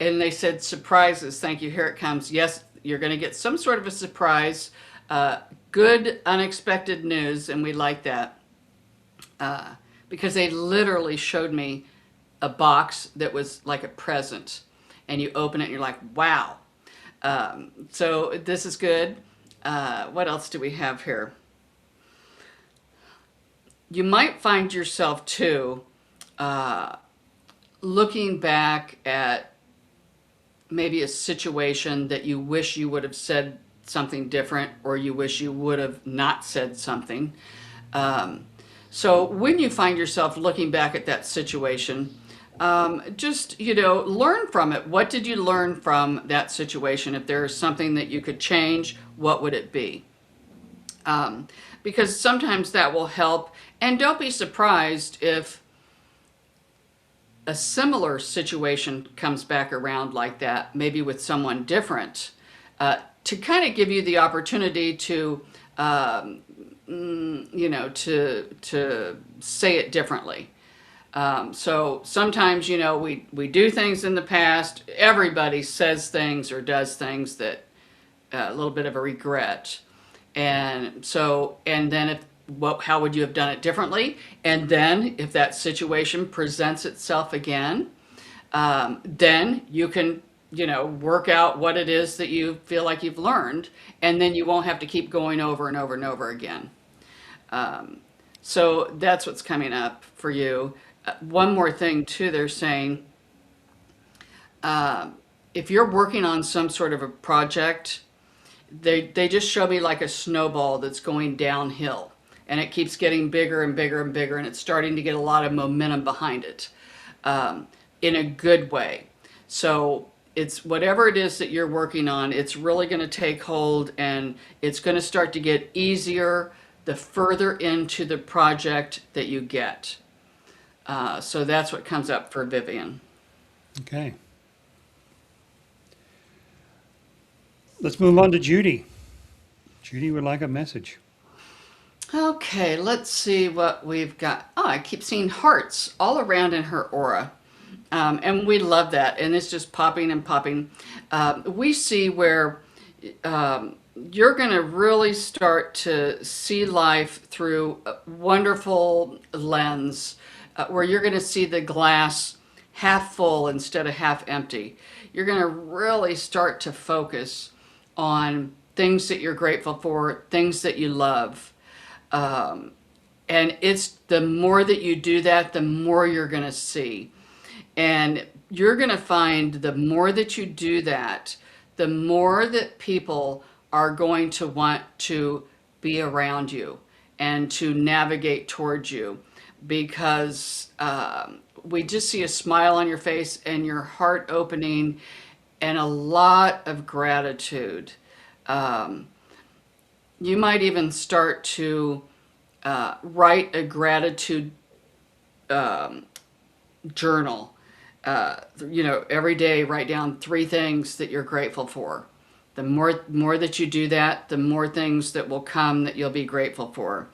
and they said surprises. Thank you. Here it comes. Yes, you're going to get some sort of a surprise. Uh, Good unexpected news, and we like that. Because they literally showed me a box that was like a present. And you open it and you're like, wow. So this is good. What else do we have here? You might find yourself too looking back at maybe a situation that you wish you would have said something different or you wish you would have not said something. Um, so when you find yourself looking back at that situation, just, you know, learn from it. What did you learn from that situation? If there is something that you could change, what would it be? Because sometimes that will help. And don't be surprised if a similar situation comes back around like that, maybe with someone different, to kind of give you the opportunity to, you know, to say it differently. So sometimes, you know, we do things in the past. Everybody says things or does things that a little bit of a regret. And so, and then how would you have done it differently? And then if that situation presents itself again, then you can, you know, work out what it is that you feel like you've learned, and then you won't have to keep going over and over and over again. So that's what's coming up for you. One more thing too, they're saying, if you're working on some sort of a project, they just show me like a snowball that's going downhill and it keeps getting bigger and bigger and bigger and it's starting to get a lot of momentum behind it, in a good way. So it's whatever it is that you're working on, it's really going to take hold and it's going to start to get easier the further into the project that you get. So that's what comes up for Vivian. Okay. Let's move on to Judy. Judy would like a message. Okay, let's see what we've got. Oh, I keep seeing hearts all around in her aura. And we love that. And it's just popping and popping. We see where you're going to really start to see life through a wonderful lens, where you're going to see the glass half full instead of half empty. You're going to really start to focus on things that you're grateful for, things that you love. And it's the more that you do that, the more you're going to see. And you're going to find the more that you do that, the more that people are going to want to be around you and to navigate towards you, because we just see a smile on your face and your heart opening and a lot of gratitude. You might even start to write a gratitude journal. Every day write down 3 things that you're grateful for. The more that you do that, the more things that will come that you'll be grateful for,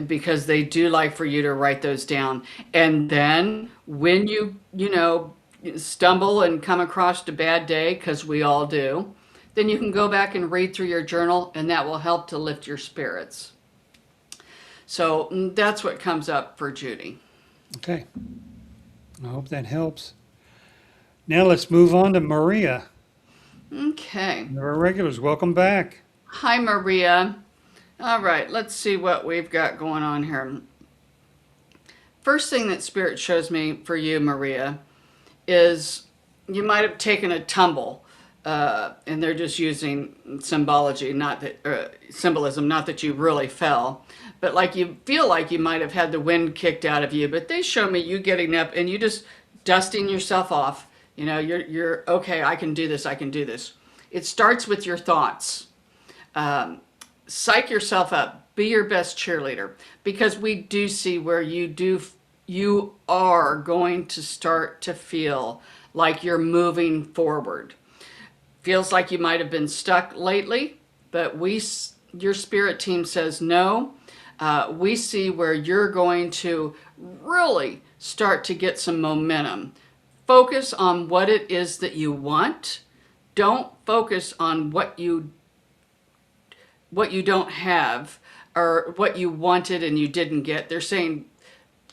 because they do like for you to write those down. And then when you stumble and come across a bad day, because we all do, then you can go back and read through your journal, and that will help to lift your spirits. So that's what comes up for Judy. Okay. I hope that helps. Now let's move on to Maria. Okay. Our regulars, welcome back. Hi, Maria. All right, let's see what we've got going on here. First thing that Spirit shows me for you, Maria, is you might have taken a tumble, and they're just using symbology, not that symbolism, not that you really fell, but like you feel like you might have had the wind kicked out of you. But they show me you getting up and you just dusting yourself off. You're okay. I can do this. I can do this. It starts with your thoughts. Psych yourself up. Be your best cheerleader, because we do see where you are going to start to feel like you're moving forward. Feels like you might have been stuck lately, but your spirit team says no. We see where you're going to really start to get some momentum. Focus on what it is that you want. Don't focus on what you don't have, or what you wanted and you didn't get. They're saying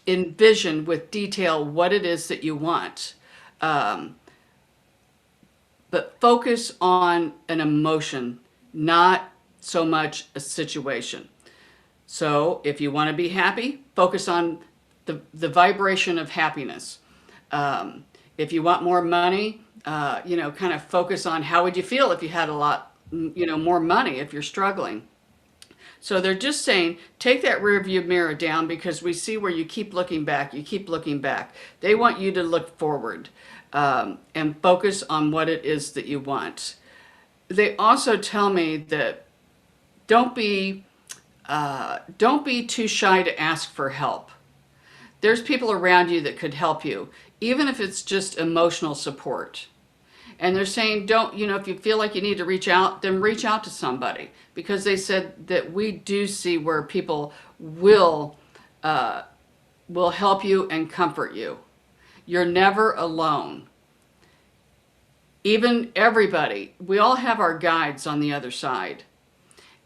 envision with detail what it is that you want. But focus on an emotion, not so much a situation. So if you want to be happy, focus on the vibration of happiness. If you want more money, kind of focus on how would you feel if you had a lot, more money if you're struggling. So they're just saying, take that rear view mirror down, because we see where you keep looking back. You keep looking back. They want you to look forward and focus on what it is that you want. They also tell me that don't be too shy to ask for help. There's people around you that could help you, even if it's just emotional support. And they're saying, if you feel like you need to reach out, then reach out to somebody, because they said that we do see where people will help you and comfort you. You're never alone. Even everybody, we all have our guides on the other side.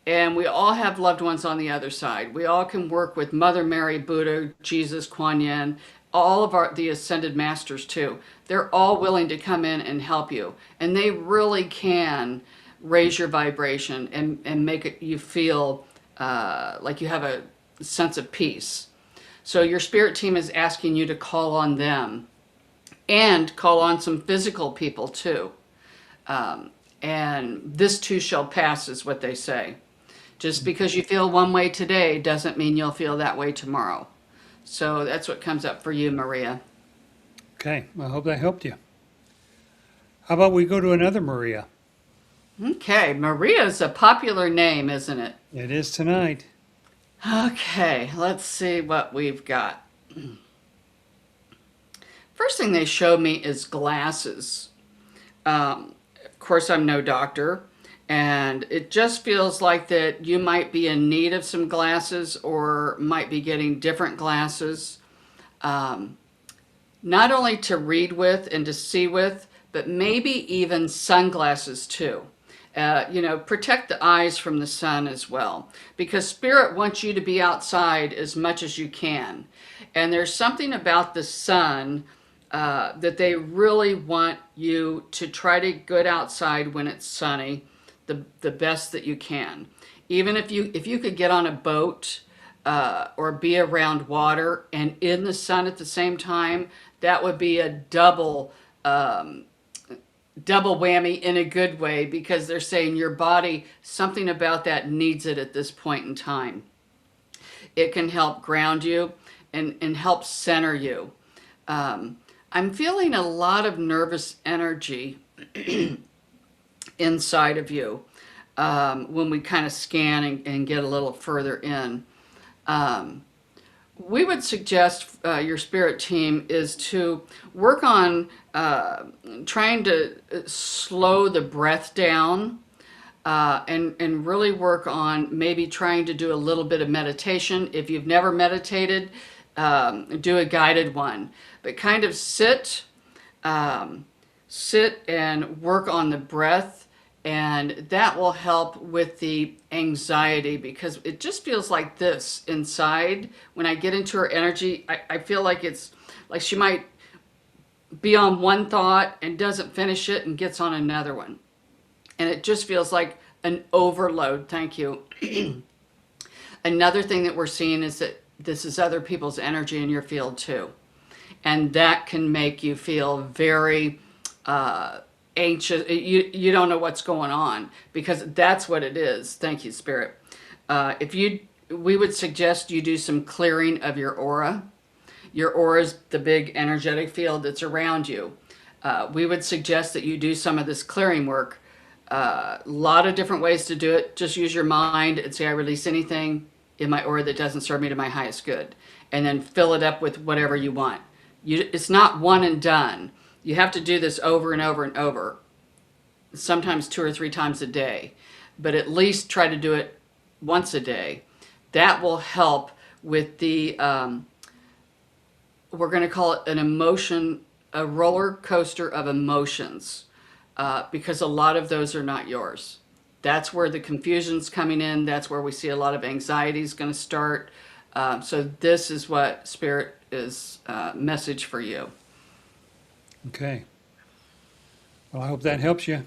And we all have loved ones on the other side. We all can work with Mother Mary, Buddha, Jesus, Kuan Yin, all of the ascended masters too. They're all willing to come in and help you. And they really can raise your vibration and make you feel like you have a sense of peace. So your spirit team is asking you to call on them, and call on some physical people too. And this too shall pass, is what they say. Just because you feel one way today doesn't mean you'll feel that way tomorrow. So that's what comes up for you, Maria. Okay, I hope that helped you. How about we go to another Maria? Okay, Maria's a popular name, isn't it? It is tonight. Okay, let's see what we've got. First thing they showed me is glasses. Of course, I'm no doctor, and it just feels like that you might be in need of some glasses, or might be getting different glasses. not only to read with and to see with, but maybe even sunglasses too. Protect the eyes from the sun as well, because spirit wants you to be outside as much as you can. And there's something about the sun that they really want you to try to get outside when it's sunny, the best that you can. Even if you could get on a boat or be around water and in the sun at the same time, that would be a double whammy in a good way, because they're saying your body, something about that needs it at this point in time. It can help ground you and help center you. I'm feeling a lot of nervous energy inside of you when we kind of scan and get a little further in. We would suggest your spirit team is to work on trying to slow the breath down and really work on maybe trying to do a little bit of meditation. If you've never meditated, do a guided one. But kind of sit and work on the breath, and that will help with the anxiety, because it just feels like this inside. When I get into her energy, I feel like it's like she might be on one thought and doesn't finish it and gets on another one. And it just feels like an overload. Thank you. Another thing that we're seeing is that this is other people's energy in your field too. And that can make you feel very anxious. You don't know what's going on, because that's what it is. Thank you, Spirit. We would suggest you do some clearing of your aura. Your aura is the big energetic field that's around you. We would suggest that you do some of this clearing work. A lot of different ways to do it. Just use your mind and say, I release anything in my aura that doesn't serve me to my highest good. And then fill it up with whatever you want. It's not one and done. You have to do this over and over and over, sometimes 2 or 3 times a day, but at least try to do it once a day. That will help with the, we're going to call it a roller coaster of emotions, because a lot of those are not yours. That's where the confusion's coming in. That's where we see a lot of anxiety is going to start. So this is what Spirit is message for you. Okay. Well, I hope that helps you.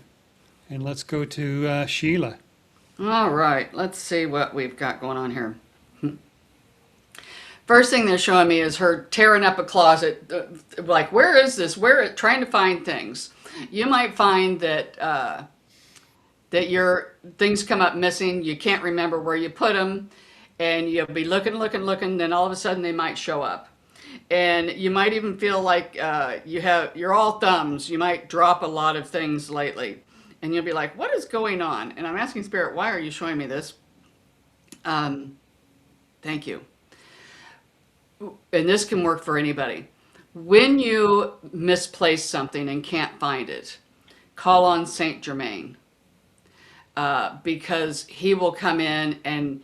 And let's go to Sheila. All right, let's see what we've got going on here. First thing they're showing me is her tearing up a closet. Like, where is this? Trying to find things. You might find that that your things come up missing. You can't remember where you put them, and you'll be looking. Then all of a sudden they might show up. And you might even feel like you're all thumbs. You might drop a lot of things lately. And you'll be like, what is going on? And I'm asking Spirit, why are you showing me this? Thank you. And this can work for anybody. When you misplace something and can't find it, call on Saint Germain. Because he will come in and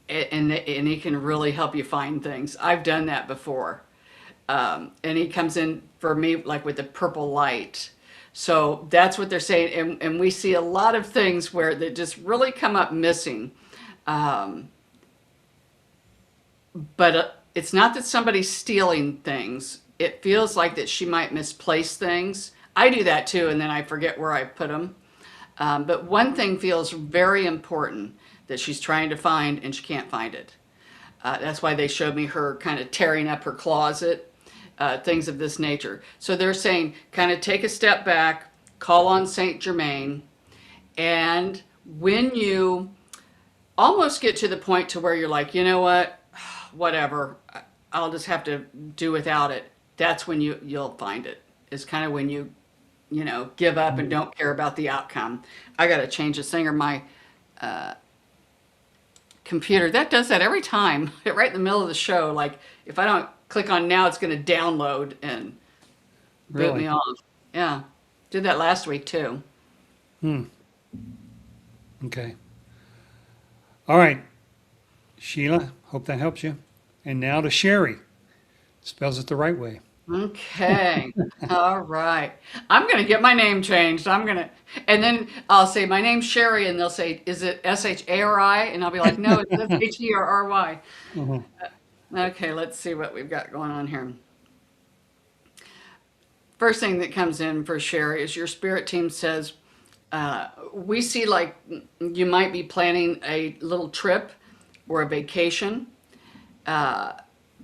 he can really help you find things. I've done that before. And he comes in for me like with the purple light. So that's what they're saying. And we see a lot of things where they just really come up missing. But it's not that somebody's stealing things. It feels like that she might misplace things. I do that too, and then I forget where I put them. But one thing feels very important that she's trying to find, and she can't find it. That's why they showed me her kind of tearing up her closet, things of this nature. So they're saying, kind of take a step back, call on Saint Germain, and when you almost get to the point to where you're like, you know what, whatever, I'll just have to do without it. That's when you'll find it. It's kind of when you give up and don't care about the outcome. I got to change this thing, or my computer, that does that every time, right in the middle of the show. Like, if I don't click on now, it's going to download and boot me off. Yeah. Did that last week too. Okay. All right. Sheila, hope that helps you. And now to Shari. Spells it the right way. Okay. All right. I'm going to get my name changed. And then I'll say, my name's Sherry, and they'll say, is it Shari? And I'll be like, no, it's Sherry. Uh-huh. Okay, let's see what we've got going on here. First thing that comes in for Sherry is your spirit team says, we see like you might be planning a little trip or a vacation. Uh,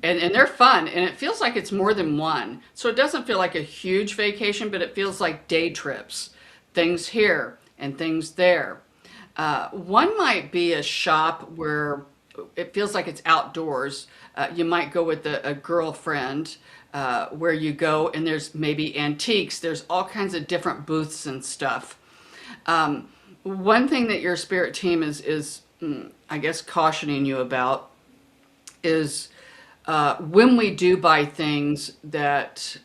and they're fun, and it feels like it's more than one. So it doesn't feel like a huge vacation, but it feels like day trips, things here and things there. One might be a shop where it feels like it's outdoors. You might go with a girlfriend where you go and there's maybe antiques, there's all kinds of different booths and stuff. One thing that your spirit team is I guess, cautioning you about is when we do buy things that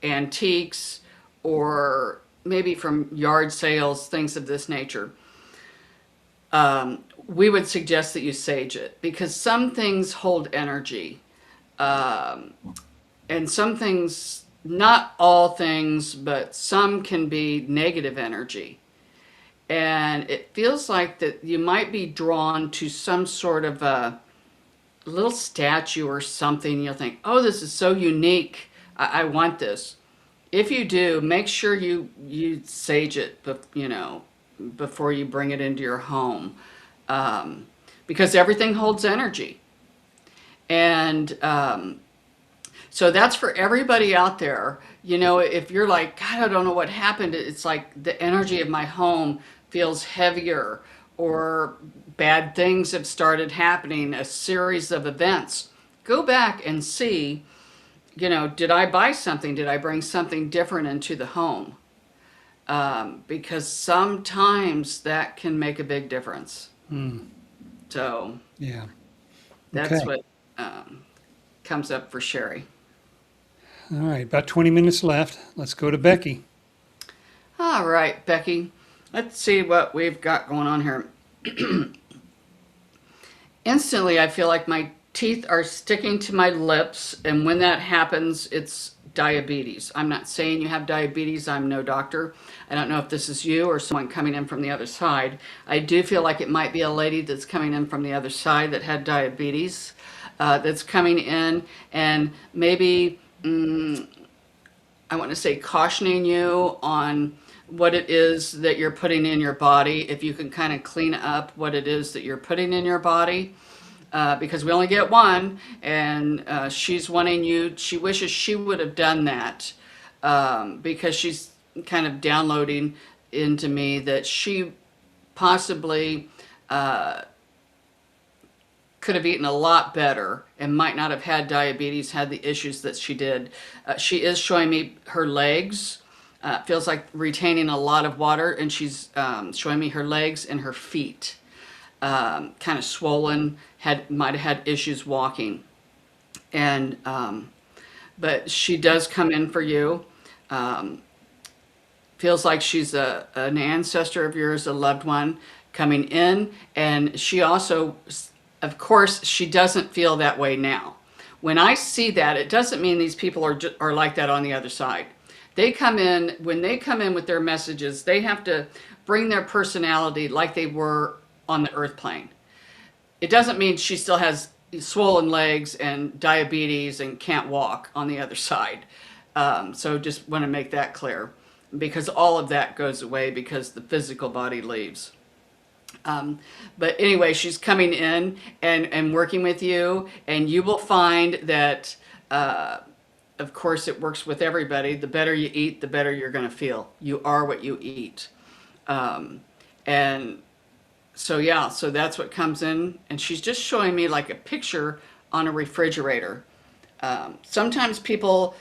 antiques or maybe from yard sales, things of this nature, we would suggest that you sage it because some things hold energy. Um, and some things, not all things, but some can be negative energy. And it feels like that you might be drawn to some sort of a little statue or something. You'll think, oh, this is so unique. I want this. If you do, make sure you sage it, before you bring it into your home, because everything holds energy. And so that's for everybody out there. If you're like, God, I don't know what happened. It's like the energy of my home feels heavier, or bad things have started happening, a series of events. Go back and see, did I buy something? Did I bring something different into the home? Because sometimes that can make a big difference. So Yeah. that's Okay. what comes up for Sherry. All right. About 20 minutes left. Let's go to Becky. All right, Becky. Let's see what we've got going on here. Instantly, I feel like my teeth are sticking to my lips, and when that happens, it's diabetes. I'm not saying you have diabetes. I'm no doctor. I don't know if this is you or someone coming in from the other side. I do feel like it might be a lady that's coming in from the other side that had diabetes, that's coming in and maybe I want to say cautioning you on what it is that you're putting in your body. If you can kind of clean up what it is that you're putting in your body, because we only get one, and she's wanting you, she wishes she would have done that, because she's kind of downloading into me that she possibly could have eaten a lot better and might not have had diabetes, had the issues that she did. She is showing me her legs. Feels like retaining a lot of water, and she's showing me her legs and her feet, kind of swollen. Might have had issues walking, and but she does come in for you. Um, Feels like she's an ancestor of yours, a loved one coming in, and she also, of course, she doesn't feel that way now. When I see that, it doesn't mean these people are like that on the other side. When they come in with their messages, they have to bring their personality like they were on the earth plane. It doesn't mean she still has swollen legs and diabetes and can't walk on the other side. So just want to make that clear, because all of that goes away because the physical body leaves. But anyway, she's coming in and working with you, and you will find that, of course, it works with everybody. The better you eat, the better you're going to feel. You are what you eat. And so, yeah, so that's what comes in. And she's just showing me like a picture on a refrigerator. Sometimes people,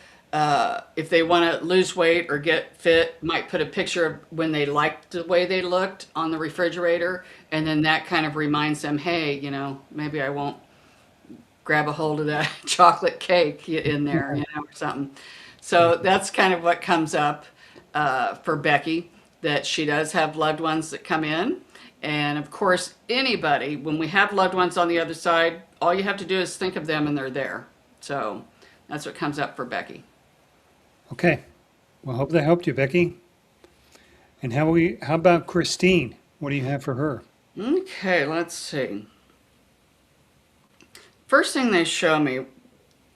if they want to lose weight or get fit, might put a picture of when they liked the way they looked on the refrigerator. And then that kind of reminds them, hey, maybe I won't grab a hold of that chocolate cake in there, or something. So that's kind of what comes up for Becky, that she does have loved ones that come in. And of course, anybody, when we have loved ones on the other side, all you have to do is think of them and they're there. So that's what comes up for Becky. Okay. Well, hope that helped you, Becky. And how about Christine? What do you have for her? Okay, let's see. First thing they show me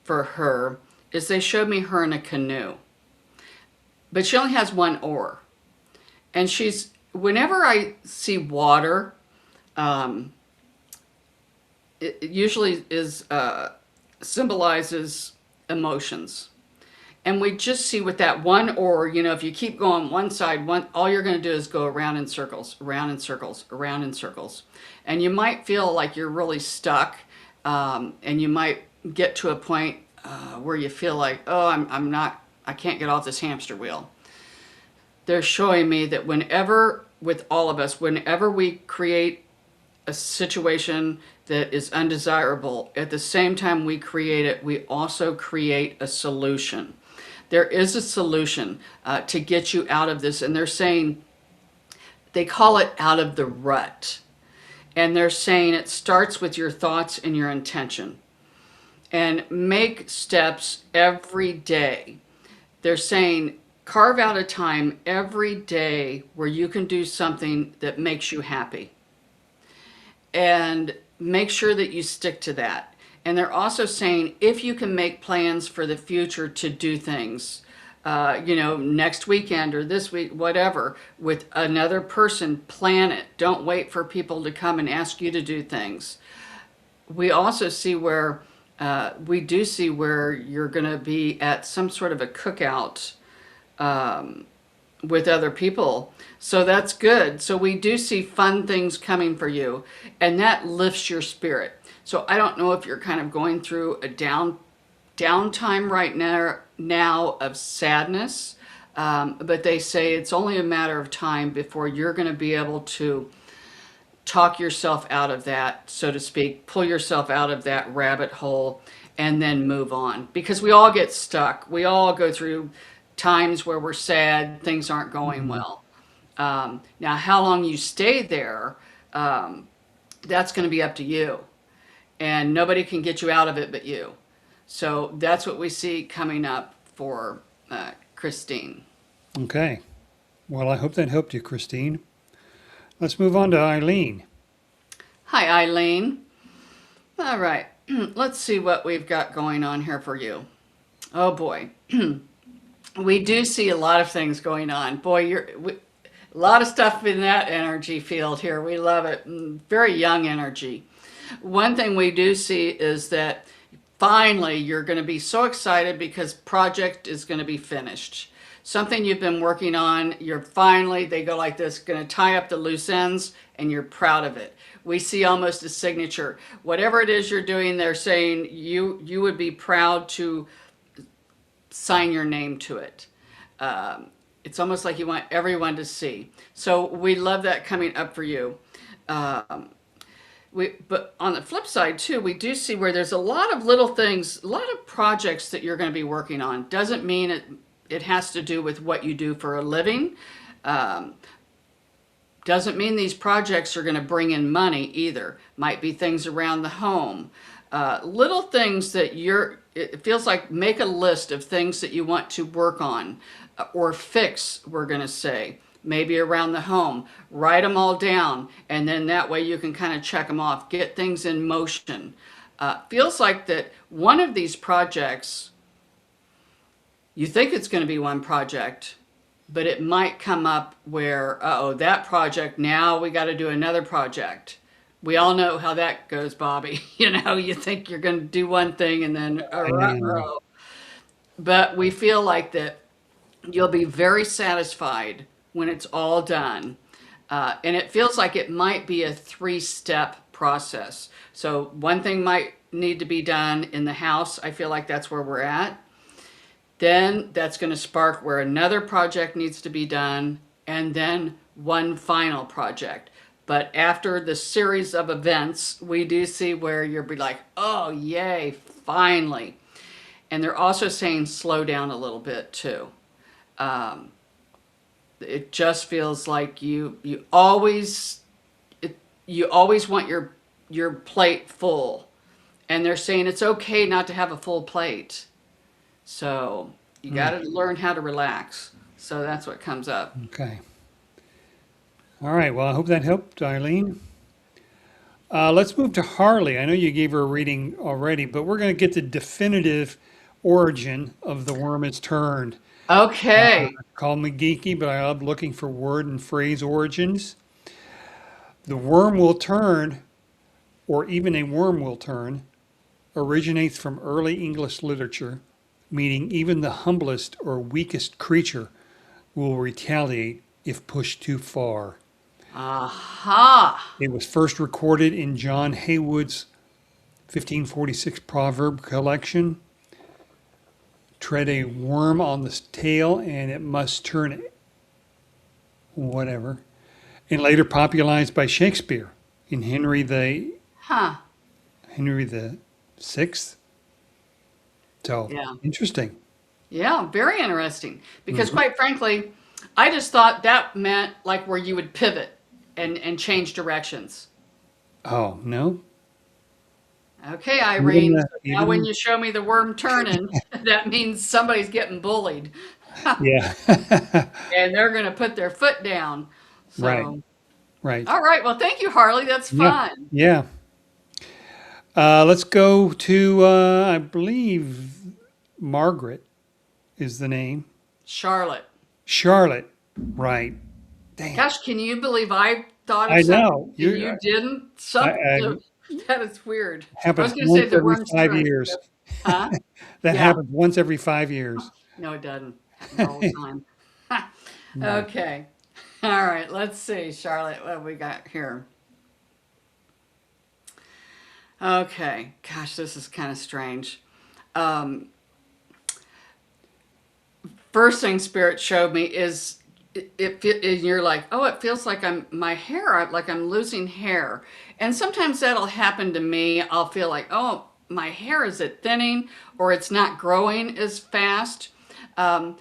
for her is they showed me her in a canoe, but she only has one oar. And whenever I see water, um, it usually symbolizes emotions. And we just see with that one oar, if you keep going one side, all you're going to do is go around in circles, around in circles, around in circles. And you might feel like you're really stuck, and you might get to a point where you feel like, oh, I can't get off this hamster wheel. They're showing me that with all of us, whenever we create a situation that is undesirable, at the same time we create it, we also create a solution. There is a solution to get you out of this. And they're saying, they call it out of the rut. And they're saying it starts with your thoughts and your intention. And make steps every day. They're saying, carve out a time every day where you can do something that makes you happy. And make sure that you stick to that. And they're also saying, if you can make plans for the future to do things, next weekend or this week, whatever, with another person, plan it. Don't wait for people to come and ask you to do things. We also see where, you're going to be at some sort of a cookout with other people. So that's good. So we do see fun things coming for you, and that lifts your spirit. So I don't know if you're kind of going through a downtime right now of sadness, but they say it's only a matter of time before you're going to be able to talk yourself out of that, so to speak, pull yourself out of that rabbit hole, and then move on. Because we all get stuck. We all go through times where we're sad, things aren't going well. Now, how long you stay there, that's going to be up to you. And nobody can get you out of it but you. So that's what we see coming up for Christine. Okay. Well, I hope that helped you, Christine. Let's move on to Eileen. Hi, Eileen. All right, let's see what we've got going on here for you. Oh boy. We do see a lot of things going on. Boy, a lot of stuff in that energy field here. We love it. Very young energy. One thing we do see is that finally you're going to be so excited because project is going to be finished. Something you've been working on, they go like this, going to tie up the loose ends, and you're proud of it. We see almost a signature. Whatever it is you're doing, they're saying you would be proud to sign your name to it. It's almost like you want everyone to see. So we love that coming up for you. But on the flip side too, we do see where there's a lot of little things, a lot of projects that you're going to be working on. Doesn't mean it has to do with what you do for a living. Doesn't mean these projects are going to bring in money either. Might be things around the home. Little things that it feels like, make a list of things that you want to work on or fix, we're going to say. Maybe around the home. Write them all down, and then that way you can kind of check them off. Get things in motion. Feels like that one of these projects, you think it's going to be one project, but it might come up where, that project, now we got to do another project. We all know how that goes, Bobby. You think you're going to do one thing and then, but we feel like that you'll be very satisfied when it's all done. And it feels like it might be a 3-step process. So one thing might need to be done in the house. I feel like that's where we're at. Then that's going to spark where another project needs to be done, and then one final project. But after the series of events, we do see where you'll be like, oh, yay, finally. And they're also saying slow down a little bit too. It just feels like you always want your plate full. And they're saying it's okay not to have a full plate. So You got to learn how to relax. So that's what comes up. Okay. All right. Well, I hope that helped, Eileen. Let's move to Harley. I know you gave her a reading already, but we're going to get the definitive origin of the worm is turned. Okay. Call me geeky, but I love looking for word and phrase origins. The worm will turn, or even a worm will turn, originates from early English literature, meaning even the humblest or weakest creature will retaliate if pushed too far. Aha. It was first recorded in John Haywood's 1546 proverb collection. Tread a worm on the tail and it must turn whatever. And later popularized by Shakespeare in Huh. Henry the Sixth. So Yeah. interesting. Yeah, very interesting. Because quite frankly, I just thought that meant like where you would pivot and change directions. Oh no. Okay, Even Irene. the, So now when even you show me the worm turning, that means somebody's getting bullied. yeah. And they're going to put their foot down. Right. So, Right. all right. Well, thank you, Harley. That's Yeah. fun. Yeah. Let's go to I believe Margaret is the name. Charlotte. Charlotte. Right. Damn. Gosh, can you believe I thought of I something know. and you didn't? I That is weird. I was happens going to say once the every worm's 5 years. turning. Huh? That Yeah. happens once every 5 years. No, it doesn't. Happens all the time. Right. Okay. All right. Let's see, Charlotte, what we got here. Okay. Gosh, this is kind of strange. Um, First thing Spirit showed me is and you're like, oh, it feels like my hair, like I'm losing hair. And sometimes that'll happen to me. I'll feel like, oh, my hair, is it thinning or it's not growing as fast? Um,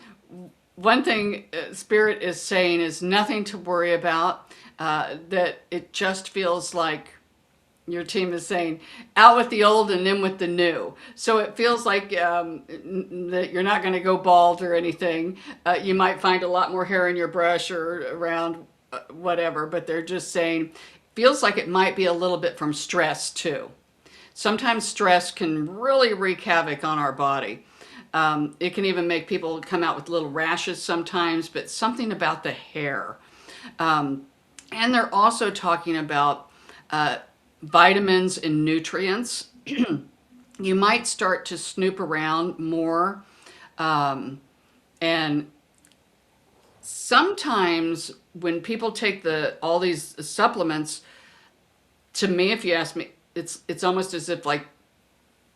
One thing Spirit is saying is nothing to worry about, that it just feels like your team is saying out with the old and in with the new. So it feels like that you're not going to go bald or anything. You might find a lot more hair in your brush or around whatever, but they're just saying feels like it might be a little bit from stress too. Sometimes stress can really wreak havoc on our body. It can even make people come out with little rashes sometimes, but something about the hair. And they're also talking about vitamins and nutrients. You might start to snoop around more. And sometimes when people take all these supplements, to me, if you ask me, it's almost as if like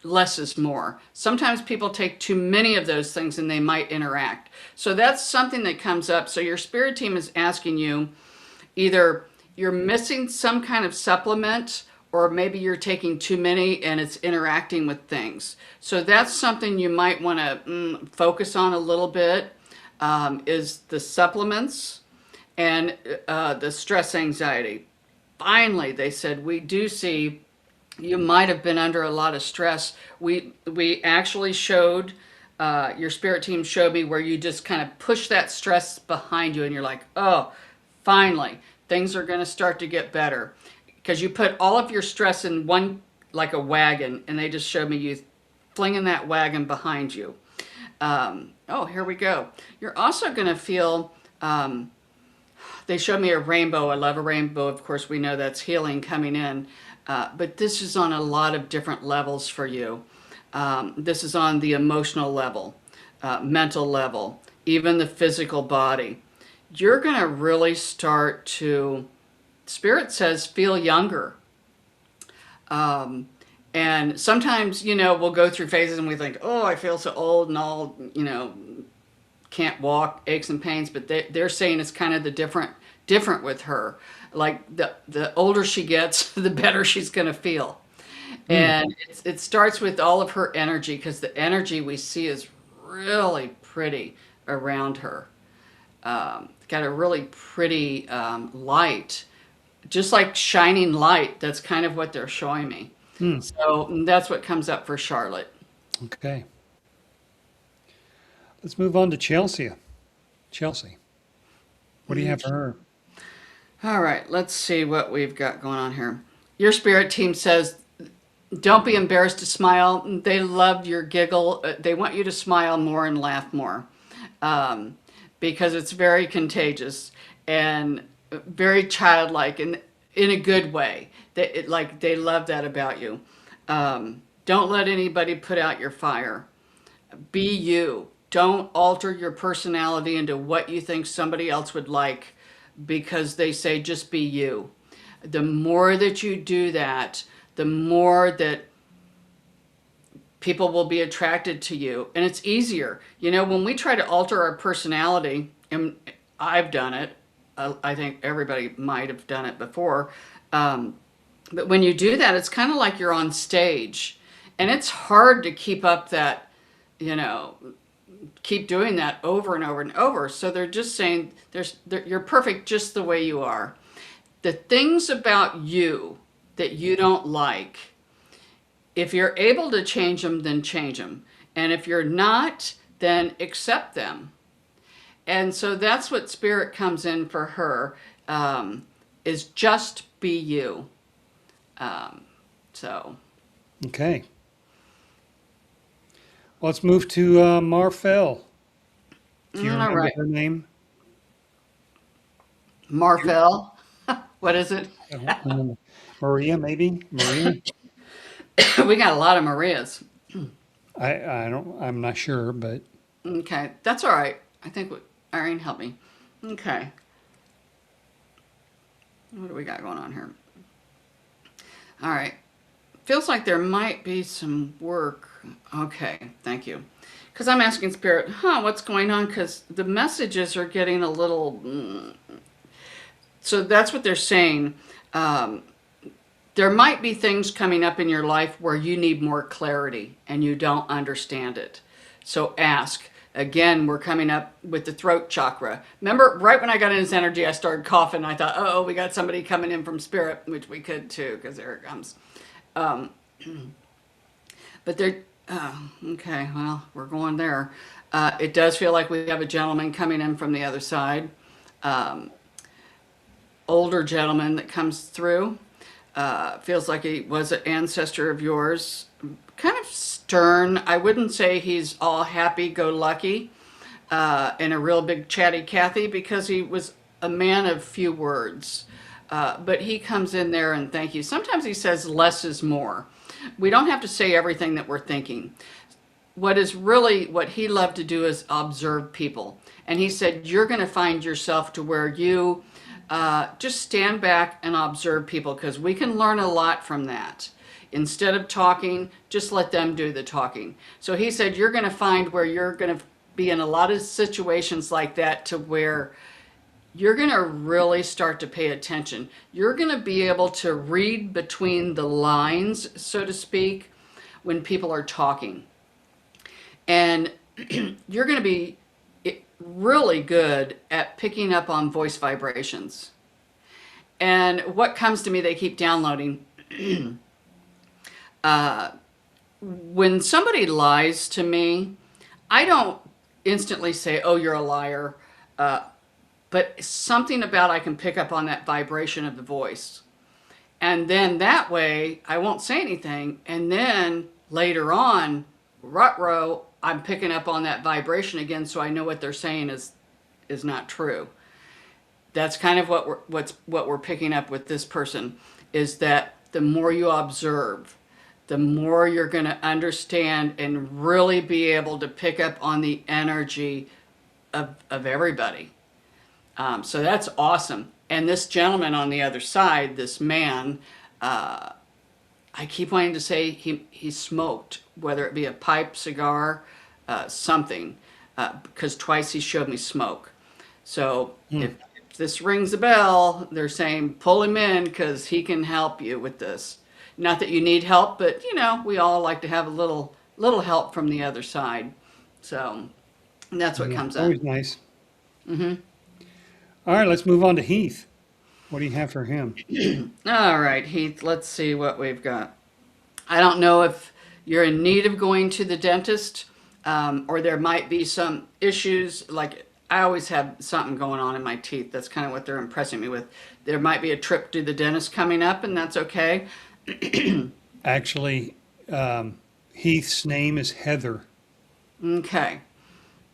less is more. Sometimes people take too many of those things and they might interact. So that's something that comes up. So your spirit team is asking you either you're missing some kind of supplement or maybe you're taking too many and it's interacting with things. So that's something you might want to focus on a little bit, is the supplements and the stress anxiety. Finally, they said, we do see you might have been under a lot of stress. We actually showed, your spirit team showed me where you just kind of push that stress behind you and you're like, oh, finally, things are going to start to get better. Because you put all of your stress in one, like a wagon, and they just showed me you flinging that wagon behind you. Oh, here we go. You're also going to feel, they showed me a rainbow. I love a rainbow. Of course, we know that's healing coming in. But this is on a lot of different levels for you. This is on the emotional level, mental level, even the physical body. You're going to really start to, Spirit says, feel younger. And sometimes, we'll go through phases and we think, oh, I feel so old and all, can't walk, aches and pains. But they're saying it's kind of the different with her. Like the older she gets, the better she's going to feel. And it starts with all of her energy, because the energy we see is really pretty around her. Got a really pretty light, just like shining light. That's kind of what they're showing me. So that's what comes up for Charlotte. Okay. Let's move on to Chelsea. Chelsea, what do you have for her? All right, let's see what we've got going on here. Your spirit team says, don't be embarrassed to smile. They love your giggle. They want you to smile more and laugh more, because it's very contagious and very childlike and in a good way. They love that about you. Don't let anybody put out your fire. Be you. Don't alter your personality into what you think somebody else would like because they say just be you. The more that you do that, the more that people will be attracted to you. And it's easier. You know, when we try to alter our personality, and I've done it, I think everybody might have done it before. But when you do that, it's kind of like you're on stage. And it's hard to keep up that, you know, keep doing that over and over and over. So they're just saying you're perfect just the way you are. The things about you that you don't like, if you're able to change them, then change them. And if you're not, then accept them. And so that's what spirit comes in for her, is just be you. So. Okay. Let's move to Marfel. Do you All remember right. her name? Marfel. What is it? Maria, maybe? Maria? We got a lot of Marias. I'm not sure, but Okay, that's all right. I think Irene helped me. Okay. What do we got going on here? All right. Feels like there might be some work. Okay, thank you. Because I'm asking Spirit, what's going on? Because the messages are getting a little... So that's what they're saying. There might be things coming up in your life where you need more clarity and you don't understand it. So ask. Again, we're coming up with the throat chakra. Remember, right when I got in this energy, I started coughing. I thought, oh, we got somebody coming in from Spirit, which we could too, because there it comes. But they're, okay, well, we're going there. It does feel like we have a gentleman coming in from the other side. Older gentleman that comes through. Feels like he was an ancestor of yours. Kind of stern. I wouldn't say he's all happy-go-lucky and a real big chatty Cathy, because he was a man of few words. But he comes in there and thank you. Sometimes he says less is more. We don't have to say everything that we're thinking. What he loved to do is observe people. And he said, you're going to find yourself to where you just stand back and observe people, because we can learn a lot from that. Instead of talking, just let them do the talking. So he said, you're going to find where you're going to be in a lot of situations like that, to where you're going to really start to pay attention. You're going to be able to read between the lines, so to speak, when people are talking. And you're going to be really good at picking up on voice vibrations. And what comes to me, they keep downloading. When somebody lies to me, I don't instantly say, oh, you're a liar. But something about I can pick up on that vibration of the voice. And then that way, I won't say anything. And then later on, ruh-roh, I'm picking up on that vibration again, so I know what they're saying is not true. That's kind of what we're picking up with this person, is that the more you observe, the more you're going to understand and really be able to pick up on the energy of everybody. So that's awesome. And this gentleman on the other side, this man, I keep wanting to say he smoked, whether it be a pipe, cigar, something, because twice he showed me smoke. So if this rings a bell, they're saying pull him in, because he can help you with this. Not that you need help, but you know, we all like to have a little help from the other side. So that's what comes up. always nice. All right, let's move on to Heath. What do you have for him? All right, Heath, let's see what we've got. I don't know if you're in need of going to the dentist. or there might be some issues. Like I always have something going on in my teeth. That's kind of what they're impressing me with. There might be a trip to the dentist coming up, and that's okay. Actually, Heath's name is Heather. Okay.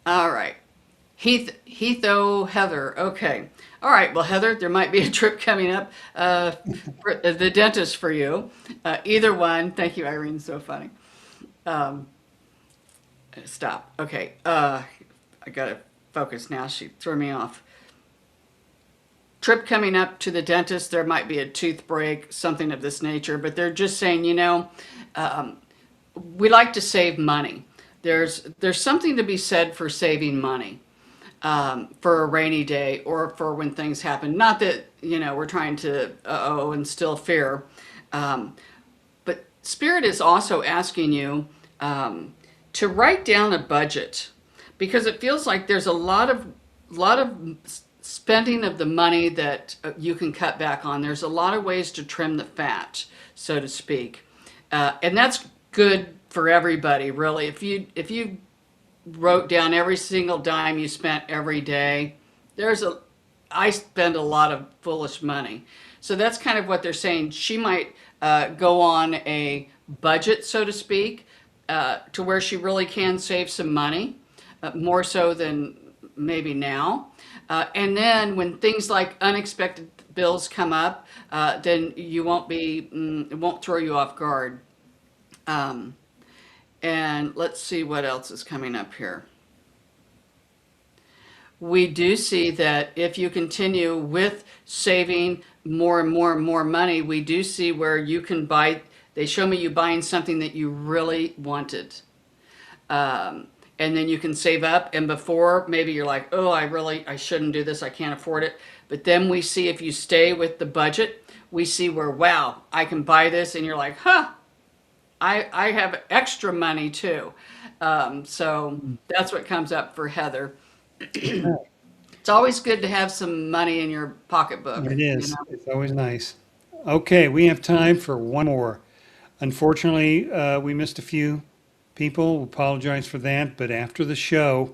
All right. Heatho Heather. Okay. All right. Well, Heather, there might be a trip coming up for the dentist for you. Either one. Thank you, Irene. So funny. Um, Stop. Okay. I got to focus now. She threw me off. Trip coming up to the dentist. There might be a tooth break, something of this nature, but they're just saying, um, we like to save money. There's something to be said for saving money, for a rainy day or for when things happen. Not that, we're trying to instill fear. But Spirit is also asking you to write down a budget, because it feels like there's a lot of spending of the money that you can cut back on. There's a lot of ways to trim the fat, so to speak, and that's good for everybody, really. If you wrote down every single dime you spent every day, I spend a lot of foolish money. So that's kind of what they're saying. She might go on a budget, so to speak, to where she really can save some money, more so than maybe now. And then when things like unexpected bills come up, then it won't throw you off guard. Um, and let's see what else is coming up here. We do see that if you continue with saving more and more and more money, we do see where you can buy, they show me you buying something that you really wanted. And then you can save up. And before, maybe you're like, oh, I shouldn't do this. I can't afford it. But then we see, if you stay with the budget, we see where, wow, I can buy this. And you're like, huh, I have extra money too. So that's what comes up for Heather. It's always good to have some money in your pocketbook. It is. It's always nice. Okay, we have time for one more. Unfortunately, we missed a few people. We apologize for that. But after the show,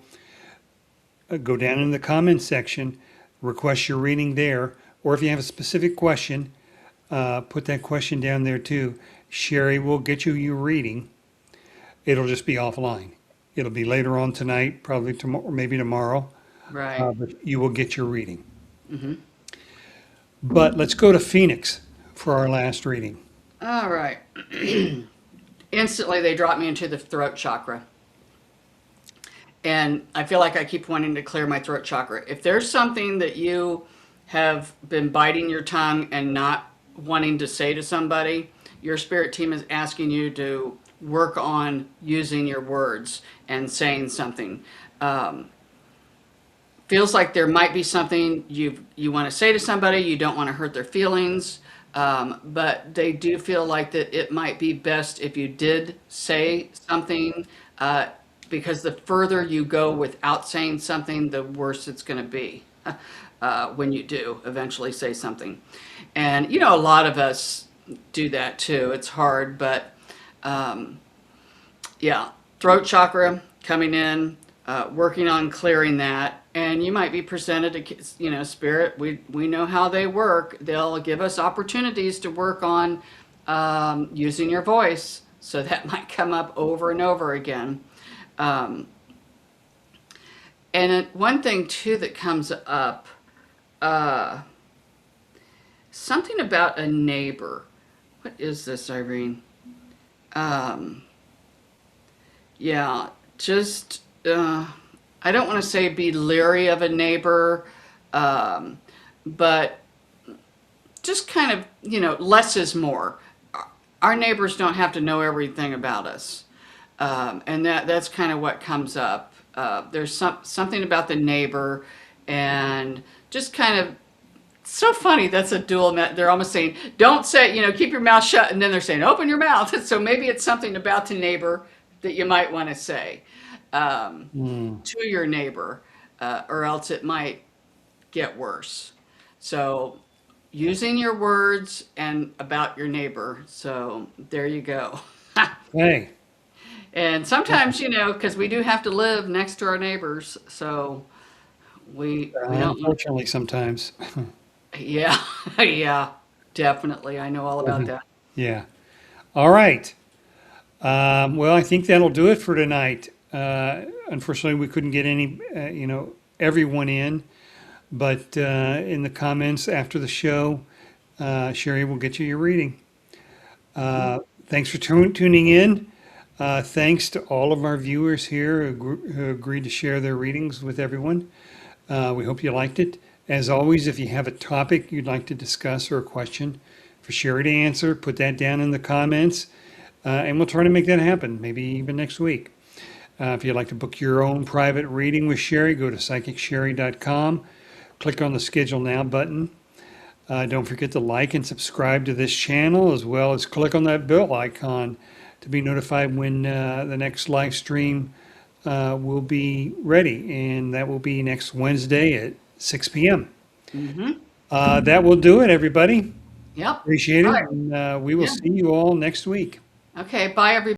go down in the comments section, request your reading there. Or if you have a specific question, put that question down there too. Shari will get you your reading. It'll just be offline. It'll be later on tonight, probably tomorrow, or maybe tomorrow. Right. But you will get your reading. Mm-hmm. But let's go to Phoenix for our last reading. All right. Instantly, they dropped me into the throat chakra. And I feel like I keep wanting to clear my throat chakra. If there's something that you have been biting your tongue and not wanting to say to somebody, your spirit team is asking you to work on using your words and saying something. Feels like there might be something you want to say to somebody, you don't want to hurt their feelings, but they do feel like that it might be best if you did say something, because the further you go without saying something, the worse it's going to be when you do eventually say something. And, a lot of us do that too. It's hard, but yeah, throat chakra coming in, working on clearing that. And you might be presented to, spirit. We know how they work. They'll give us opportunities to work on using your voice. So that might come up over and over again. And one thing too that comes up, something about a neighbor. What is this, Irene? Yeah, just, I don't want to say be leery of a neighbor, but just kind of, less is more. Our neighbors don't have to know everything about us. And that's kind of what comes up. There's something about the neighbor, and just kind of, so funny. That's a dual. They're almost saying, don't say, keep your mouth shut. And then they're saying, open your mouth. So maybe it's something about the neighbor that you might want to say to your neighbor, or else it might get worse. So using your words and about your neighbor. So there you go. Hey, And sometimes, because we do have to live next to our neighbors, so we don't want. Unfortunately, sometimes. Yeah, yeah, definitely. I know all about that. Yeah. All right. Well, I think that'll do it for tonight. Unfortunately, we couldn't get everyone in, but in the comments after the show, Sherry will get you your reading. Thanks for tuning in. Thanks to all of our viewers here who agreed to share their readings with everyone. We hope you liked it. As always, if you have a topic you'd like to discuss or a question for Sherry to answer, put that down in the comments, and we'll try to make that happen, maybe even next week. If you'd like to book your own private reading with Sherry, go to psychicshari.com, click on the Schedule Now button. Don't forget to like and subscribe to this channel, as well as click on that bell icon to be notified when the next live stream will be ready, and that will be next Wednesday at 6 p.m. That will do it, everybody. Yep. Appreciate All it, right. and we will Yeah. see you all next week. Okay. Bye, everybody.